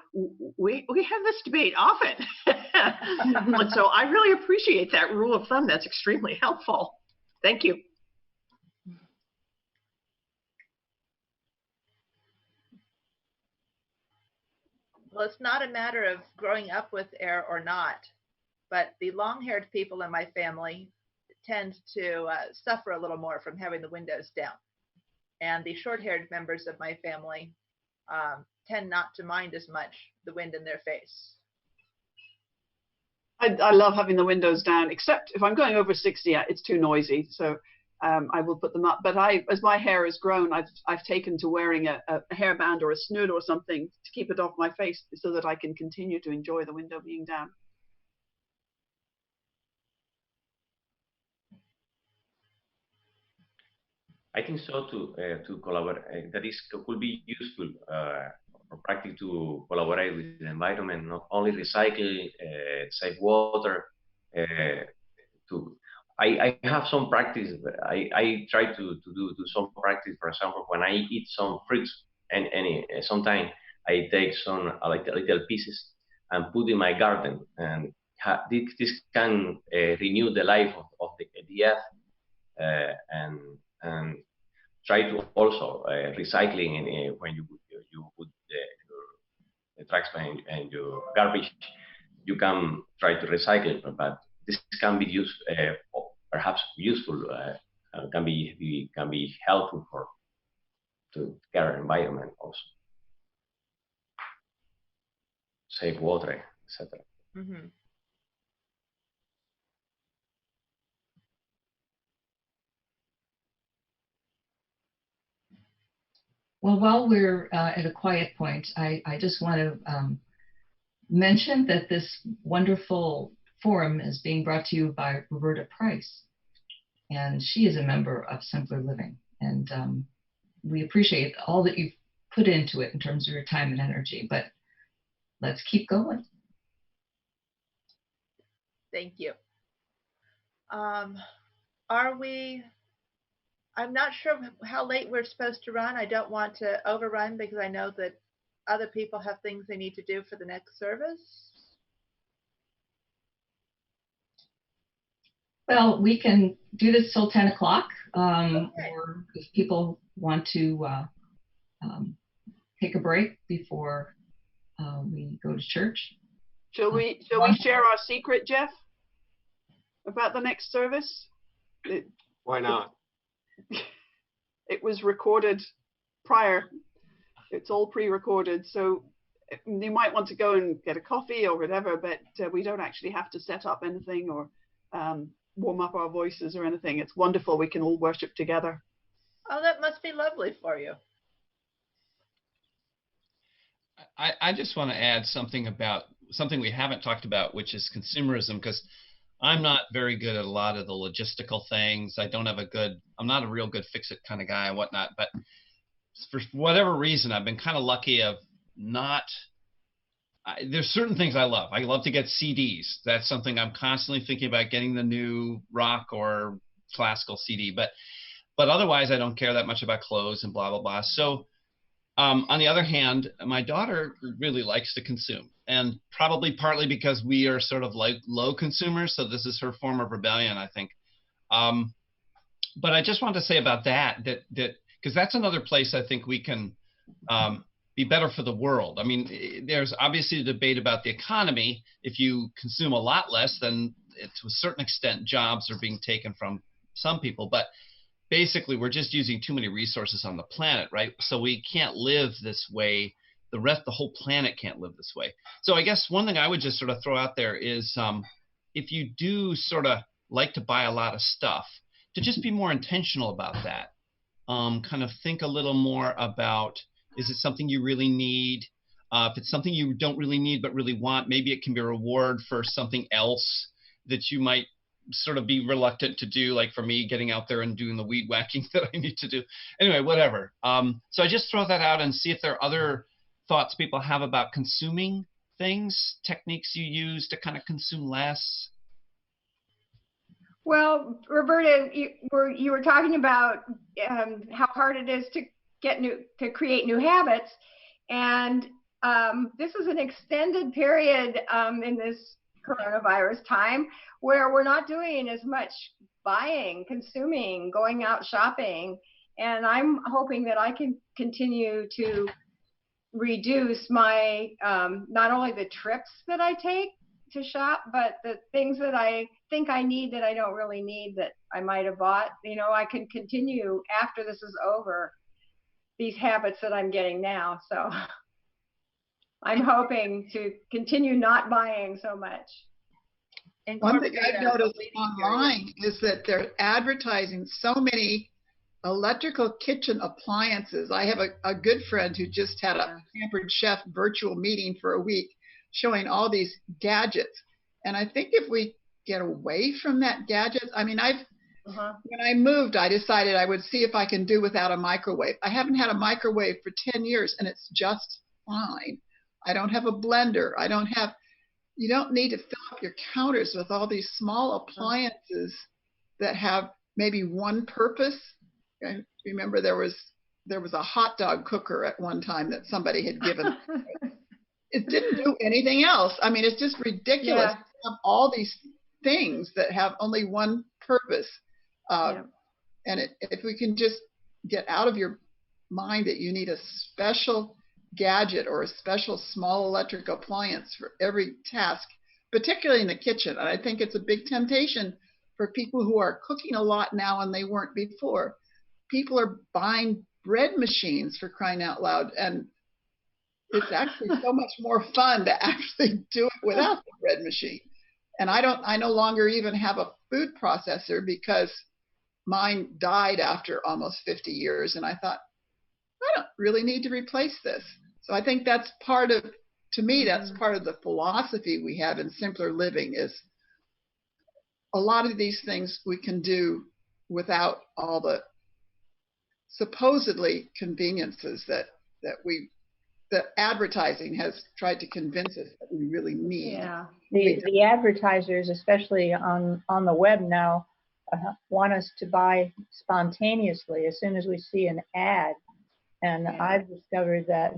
Speaker 9: we have this debate often. And so I really appreciate that rule of thumb. That's extremely helpful. Thank you.
Speaker 1: Well, it's not a matter of growing up with air or not, but the long-haired people in my family tend to suffer a little more from having the windows down. And the short-haired members of my family tend not to mind as much the wind in their face.
Speaker 10: I love having the windows down, except if I'm going over 60, it's too noisy. So I will put them up. But as my hair has grown, I've taken to wearing a hairband or a snood or something to keep it off my face, so that I can continue to enjoy the window being down.
Speaker 15: I think so to collaborate. That is could be useful or practical to collaborate with the environment, not only recycle, save water. I have some practice. I try to do some practice. For example, when I eat some fruits, and sometimes I take some little pieces and put in my garden, and this can renew the life of the earth, and try to also recycling when you put the trash and your garbage, you can try to recycle, but this can be used, perhaps useful, can be helpful to care environment also, save water, etc.
Speaker 1: Mm-hmm.
Speaker 2: Well, while we're at a quiet point, I just want to mention that this wonderful forum is being brought to you by Roberta Price, and she is a member of Simpler Living, and we appreciate all that you've put into it in terms of your time and energy, but let's keep going.
Speaker 1: Thank you. I'm not sure how late we're supposed to run. I don't want to overrun because I know that other people have things they need to do for the next service.
Speaker 2: Well, we can do this till 10 o'clock,
Speaker 1: Okay.
Speaker 2: or if people want to take a break before we go to church.
Speaker 10: Shall we share our secret, Jeff, about the next service?
Speaker 3: Why not?
Speaker 10: It was recorded prior. It's all pre-recorded, so you might want to go and get a coffee or whatever, but we don't actually have to set up anything or warm up our voices or anything. It's wonderful. We can all worship together.
Speaker 1: Oh, that must be lovely for you.
Speaker 13: I just want to add something about something we haven't talked about, which is consumerism, because I'm not very good at a lot of the logistical things. I'm not a real good fix-it kind of guy and whatnot, but for whatever reason, I've been kind of lucky of there's certain things I love. I love to get CDs. That's something I'm constantly thinking about, getting the new rock or classical CD, but otherwise I don't care that much about clothes and blah, blah, blah. So on the other hand, my daughter really likes to consume, and probably partly because we are sort of like low consumers. So this is her form of rebellion, I think. But I just want to say about that because that's another place I think we can be better for the world. I mean, there's obviously a debate about the economy. If you consume a lot less, then to a certain extent, jobs are being taken from some people. But basically, we're just using too many resources on the planet, right? So we can't live this way. The whole planet can't live this way. So I guess one thing I would just sort of throw out there is if you do sort of like to buy a lot of stuff, to just be more intentional about that. Kind of think a little more about, is it something you really need? If it's something you don't really need but really want, maybe it can be a reward for something else that you might sort of be reluctant to do, like for me, getting out there and doing the weed whacking that I need to do. Anyway, whatever. So I just throw that out and see if there are other thoughts people have about consuming things, techniques you use to kind of consume less.
Speaker 5: Well, Roberta, you were talking about how hard it is to create new habits, and this is an extended period in this coronavirus time where we're not doing as much buying, consuming, going out shopping, and I'm hoping that I can continue to reduce my not only the trips that I take to shop, but the things that I think I need that I don't really need that I might have bought. You know, I can continue after this is over these habits that I'm getting now. So I'm hoping to continue not buying so much.
Speaker 8: One thing I've noticed online is that they're advertising so many electrical kitchen appliances. I have a good friend who just had a Pampered Chef virtual meeting for a week showing all these gadgets. And I think if we get away from that gadget, I mean, when I moved, I decided I would see if I can do without a microwave. I haven't had a microwave for 10 years and it's just fine. I don't have a blender. You don't need to fill up your counters with all these small appliances that have maybe one purpose. I remember there was a hot dog cooker at one time that somebody had given. It didn't do anything else. I mean, it's just ridiculous. have all these things that have only one purpose. And if we can just get out of your mind that you need a special gadget or a special small electric appliance for every task, particularly in the kitchen. And I think it's a big temptation for people who are cooking a lot now and they weren't before. People are buying bread machines, for crying out loud, and it's actually so much more fun to actually do it without the bread machine. And I no longer even have a food processor because mine died after almost 50 years. And I thought, I don't really need to replace this. So I think that's part of, to me, that's part of the philosophy we have in Simpler Living, is a lot of these things we can do without all the supposedly conveniences that advertising has tried to convince us that we really need.
Speaker 16: Yeah, the advertisers, especially on the web now, want us to buy spontaneously as soon as we see an ad. And I've discovered that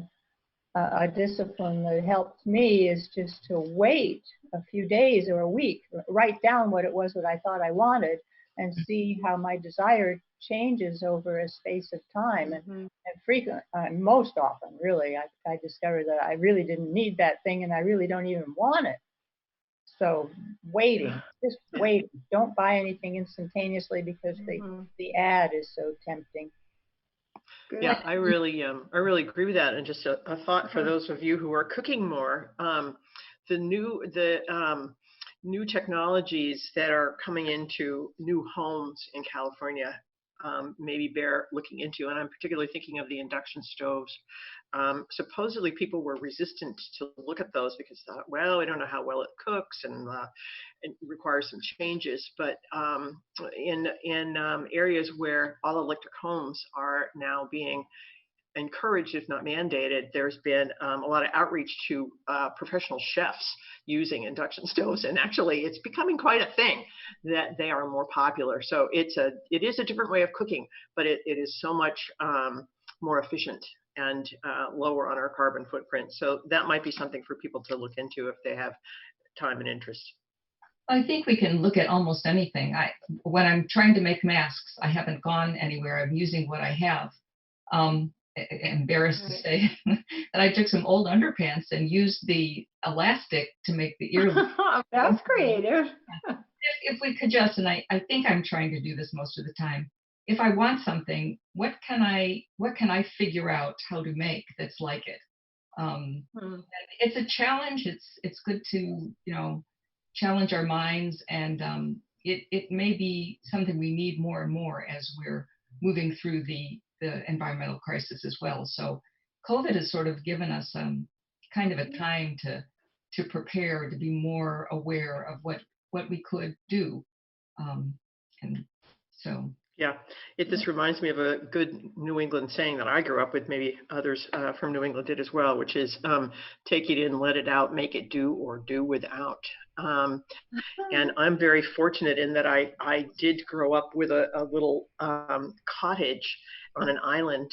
Speaker 16: a discipline that helped me is just to wait a few days or a week, write down what it was that I thought I wanted, and see how my desire changes over a space of time. And most often, really, I discovered that I really didn't need that thing and I really don't even want it. So waiting, just waiting. Don't buy anything instantaneously because the ad is so tempting.
Speaker 9: Good. Yeah, I really agree with that. And just a thought for those of you who are cooking more, the new technologies that are coming into new homes in California maybe bear looking into, and I'm particularly thinking of the induction stoves. Supposedly people were resistant to look at those because they thought, well, we don't know how well it cooks and it requires some changes. But in areas where all electric homes are now being encouraged, if not mandated, there's been a lot of outreach to professional chefs using induction stoves, and actually it's becoming quite a thing that they are more popular. So it is a different way of cooking, but it is so much more efficient and lower on our carbon footprint. So that might be something for people to look into if they have time and interest.
Speaker 2: I think we can look at almost anything. When I'm trying to make masks, I haven't gone anywhere. I'm using what I have. Embarrassed to say that I took some old underpants and used the elastic to make the ear.
Speaker 16: That's creative.
Speaker 2: If we could just, and I think I'm trying to do this most of the time. If I want something, what can I figure out how to make that's like it? It's a challenge. It's good to challenge our minds, and it may be something we need more and more as we're moving through the environmental crisis as well. So COVID has sort of given us kind of a time to prepare, to be more aware of what we could do. And so.
Speaker 9: Yeah, this reminds me of a good New England saying that I grew up with, maybe others from New England did as well, which is take it in, let it out, make it do, or do without. And I'm very fortunate in that I did grow up with a little cottage on an island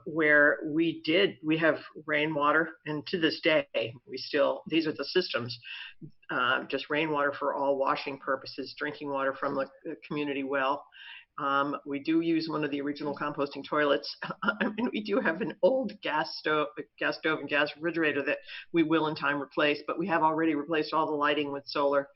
Speaker 9: where we have rainwater, and to this day these are the systems, just rainwater for all washing purposes, drinking water from the community well. We do use one of the original composting toilets, and we do have an old gas stove and gas refrigerator that we will in time replace, but we have already replaced all the lighting with solar.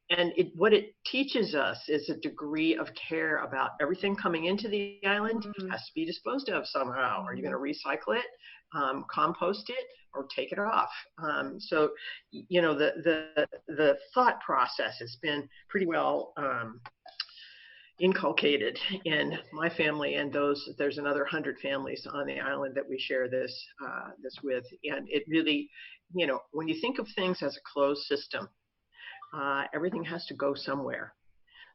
Speaker 9: And what it teaches us is a degree of care about everything coming into the island has to be disposed of somehow. Are you going to recycle it, compost it, or take it off? So, the thought process has been pretty well inculcated in my family, and there's another 100 families on the island that we share this with. And it really, when you think of things as a closed system, everything has to go somewhere.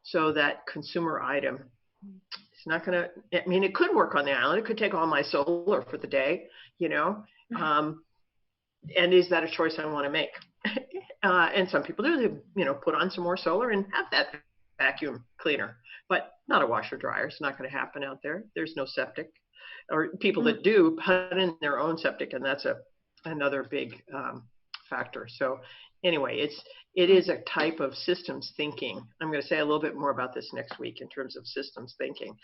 Speaker 9: So that consumer item, it's not going to, it could work on the island. It could take all my solar for the day, and is that a choice I want to make? And some people do, they, put on some more solar and have that vacuum cleaner, but not a washer dryer. It's not going to happen out there. There's no septic, or people that do put in their own septic, and that's another big factor. So anyway, it is a type of systems thinking. I'm going to say a little bit more about this next week in terms of systems thinking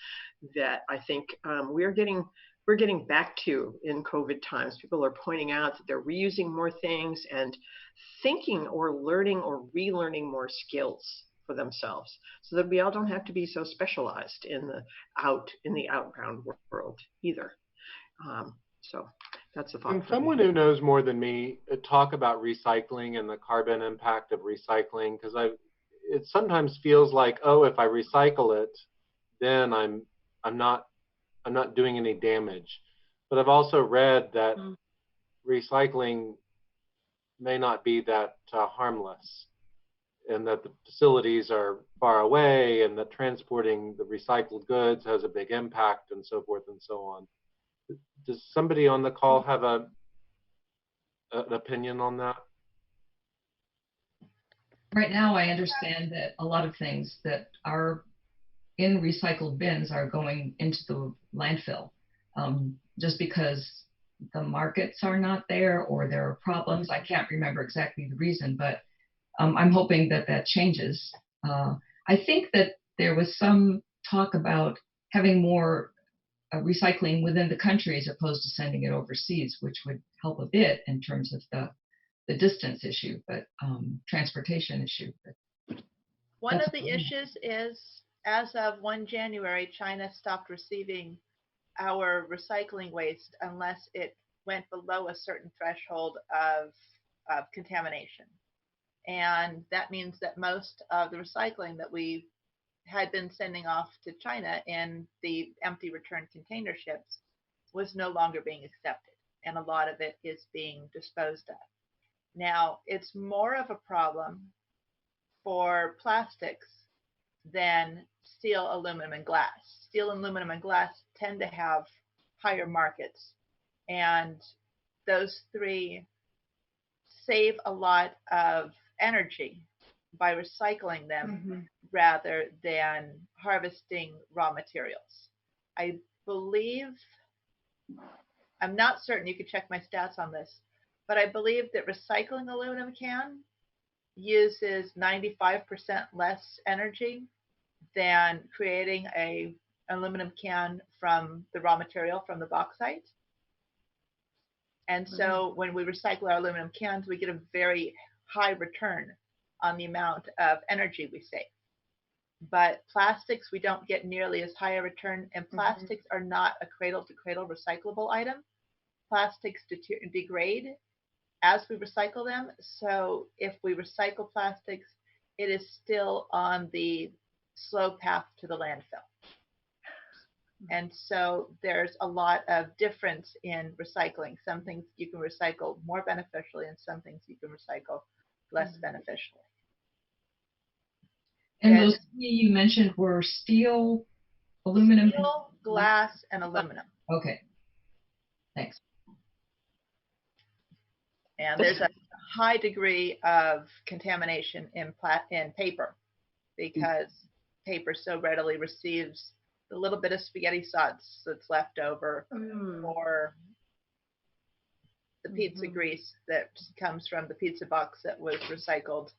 Speaker 9: that I think we're getting back to in COVID times. People are pointing out that they're reusing more things and thinking or learning or relearning more skills for themselves, so that we all don't have to be so specialized in the outbound world either. So that's the thought.
Speaker 3: Can someone who knows more than me talk about recycling and the carbon impact of recycling? Because it sometimes feels like, oh, if I recycle it, then I'm not doing any damage. But I've also read that recycling may not be that harmless, and that the facilities are far away, and that transporting the recycled goods has a big impact, and so forth and so on. Does somebody on the call have an opinion on that?
Speaker 2: Right now, I understand that a lot of things that are in recycled bins are going into the landfill, just because the markets are not there or there are problems. I can't remember exactly the reason, but I'm hoping that that changes. I think that there was some talk about having more recycling within the country as opposed to sending it overseas, which would help a bit in terms of the distance issue, but transportation issue. But
Speaker 1: one of the issues is, as of 1 January, China stopped receiving our recycling waste unless it went below a certain threshold of contamination. And that means that most of the recycling that we had been sending off to China in the empty return container ships was no longer being accepted, and a lot of it is being disposed of. Now, it's more of a problem for plastics than steel, aluminum, and glass. Steel, aluminum, and glass tend to have higher markets, and those three save a lot of energy by recycling them rather than harvesting raw materials. I believe, I'm not certain, you could check my stats on this, but I believe that recycling aluminum can uses 95% less energy than creating a aluminum can from the raw material, from the bauxite. And so when we recycle our aluminum cans, we get a very high return on the amount of energy we save. But plastics, we don't get nearly as high a return, and plastics are not a cradle-to-cradle recyclable item. Plastics degrade as we recycle them. So if we recycle plastics, it is still on the slow path to the landfill. And so there's a lot of difference in recycling. Some things you can recycle more beneficially, and some things you can recycle less beneficially.
Speaker 2: And those three you mentioned were steel, aluminum,
Speaker 1: steel, glass, and aluminum.
Speaker 2: Okay, thanks.
Speaker 1: And there's a high degree of contamination in paper, because paper so readily receives the little bit of spaghetti sauce that's left over, or the pizza grease that comes from the pizza box that was recycled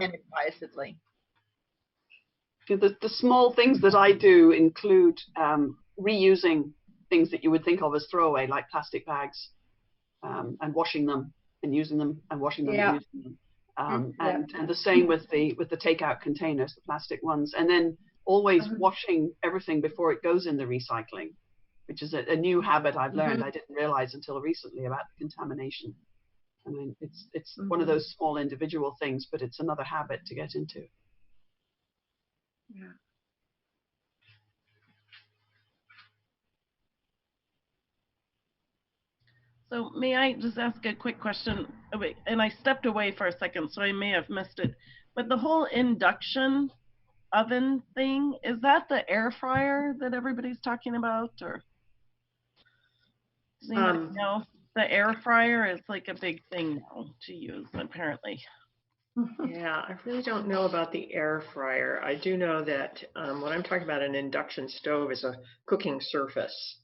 Speaker 1: inadvisedly.
Speaker 10: The small things that I do include reusing things that you would think of as throwaway, like plastic bags, and washing them and using them and washing them and using them. And the same with the takeout containers, the plastic ones, and then always washing everything before it goes in the recycling, which is a new habit I've learned. I didn't realize until recently about the contamination. I mean, it's one of those small individual things, but it's another habit to get into.
Speaker 12: Yeah. So may I just ask a quick question? Oh, wait, and I stepped away for a second, so I may have missed it. But the whole induction oven thing, is that the air fryer that everybody's talking about, or does anybody know? The air fryer is like a big thing now to use, apparently.
Speaker 9: Yeah, I really don't know about the air fryer. I do know that when I'm talking about an induction stove is a cooking surface,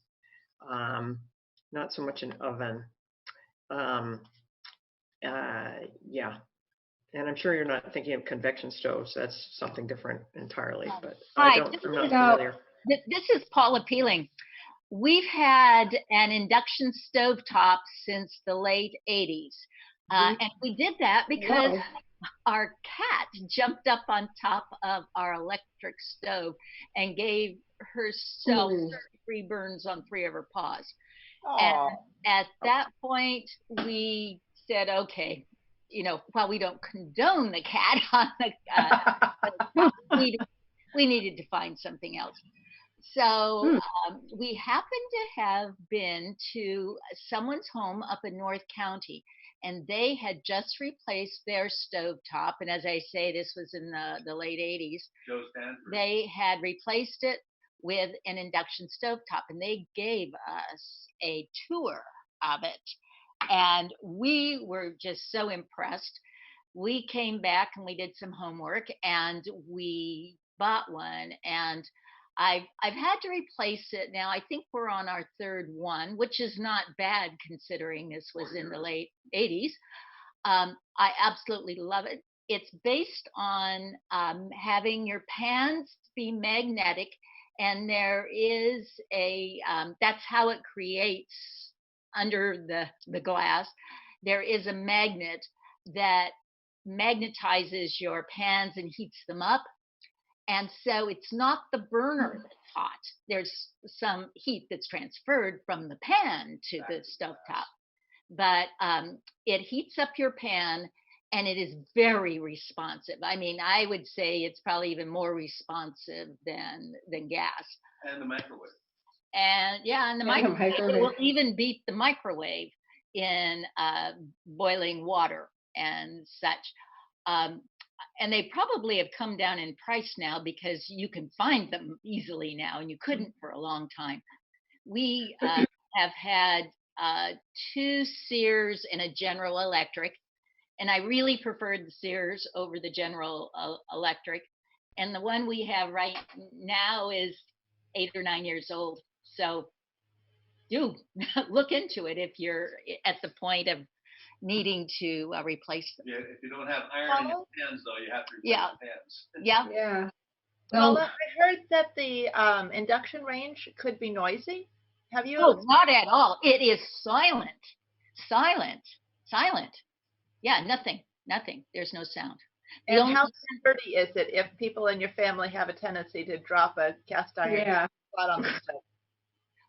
Speaker 9: not so much an oven. Yeah. And I'm sure you're not thinking of convection stoves. That's something different entirely, but
Speaker 17: Hi,
Speaker 9: I'm not familiar.
Speaker 17: This is Paula Peeling. We've had an induction stovetop since the late 80s. And we did that because our cat jumped up on top of our electric stove and gave herself 3 burns on 3 of her paws. And at that point, we said, okay, you know, while we don't condone the cat on the we needed to find something else. So we happened to have been to someone's home up in North County, and they had just replaced their stovetop. And as I say, this was in the late 80s. They had replaced it with an induction stovetop, and they gave us a tour of it. And we were just so impressed. We came back and we did some homework, and we bought one. And I've had to replace it now. I think we're on our 3rd one, which is not bad considering this was in the late 80s. I absolutely love it. It's based on having your pans be magnetic, and there is that's how it creates under the glass. There is a magnet that magnetizes your pans and heats them up. And so it's not the burner that's hot. There's some heat that's transferred from the pan to the stovetop. But it heats up your pan, and it is very responsive. I mean, I would say it's probably even more responsive than gas.
Speaker 11: And the microwave.
Speaker 17: And yeah, and the microwave will even beat the microwave in boiling water and such. And they probably have come down in price now because you can find them easily now, and you couldn't for a long time. We have had 2 Sears and a General Electric, and I really preferred the Sears over the General Electric. And the one we have right now is 8 or 9 years old. So do look into it if you're at the point of needing to replace them.
Speaker 11: Yeah, if you don't have iron in your pans, though, you have to replace the pans.
Speaker 17: Yeah.
Speaker 1: Paula, I heard that the induction range could be noisy. Have you?
Speaker 17: Oh, not at all. It is silent. Yeah, nothing. There's no sound.
Speaker 1: And how sturdy is it if people in your family have a tendency to drop a cast iron pot on the stove?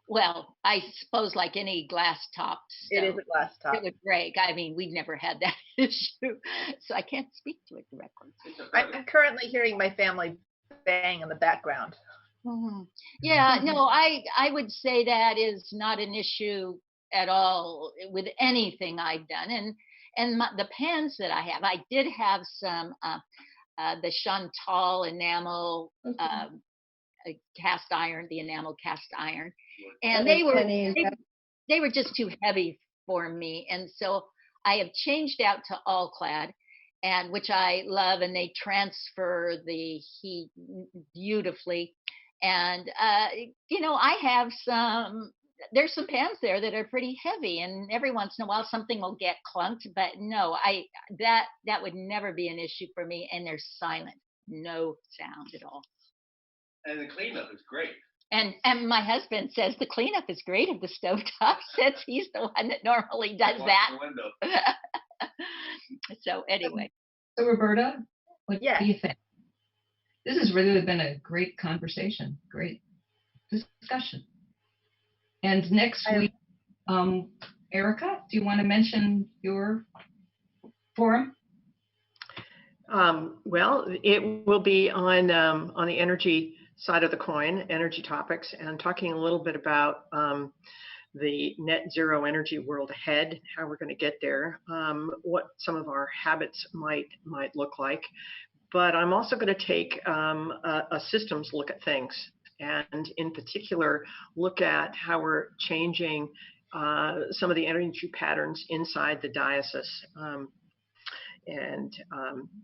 Speaker 17: Well, I suppose like any glass top stove,
Speaker 1: it is a glass top.
Speaker 17: It would break. I mean, we'd never had that issue, so I can't speak to it directly.
Speaker 1: I'm currently hearing my family bang in the background.
Speaker 17: Yeah, no, I would say that is not an issue at all with anything I've done. And the pans that I have, I did have some the Chantal enamel cast iron, the enamel cast iron, and they were just too heavy for me, and so I have changed out to all clad, and which I love, and they transfer the heat beautifully. And you know, I have there's some pans there that are pretty heavy, and every once in a while something will get clunked, but no, that would never be an issue for me. And they're silent, no sound at all.
Speaker 11: And the cleanup is great.
Speaker 17: And my husband says the cleanup is great of the stovetop, since he's the one that normally does that. So anyway.
Speaker 2: So Roberta, what do you think? This has really been a great conversation, great discussion. And next week, Erica, do you want to mention your forum?
Speaker 9: Well, it will be on the energy side of the coin, energy topics, and talking a little bit about the net zero energy world ahead, how we're going to get there, what some of our habits might look like. But I'm also going to take a systems look at things, and in particular, look at how we're changing some of the energy patterns inside the diocese. And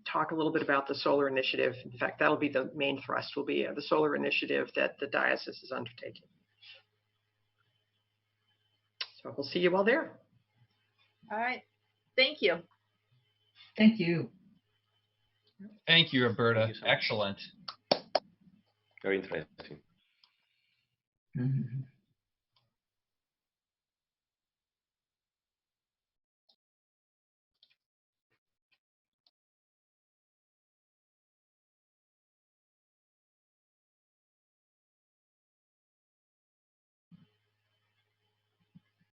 Speaker 9: talk a little bit about the solar initiative. In fact, that'll be the main thrust, will be the solar initiative that the diocese is undertaking. So we'll see you all there.
Speaker 1: All right. Thank you.
Speaker 2: Thank you.
Speaker 13: Thank you, Roberta.
Speaker 15: Thank you so much.
Speaker 13: Excellent.
Speaker 15: Very interesting.
Speaker 2: Mm-hmm.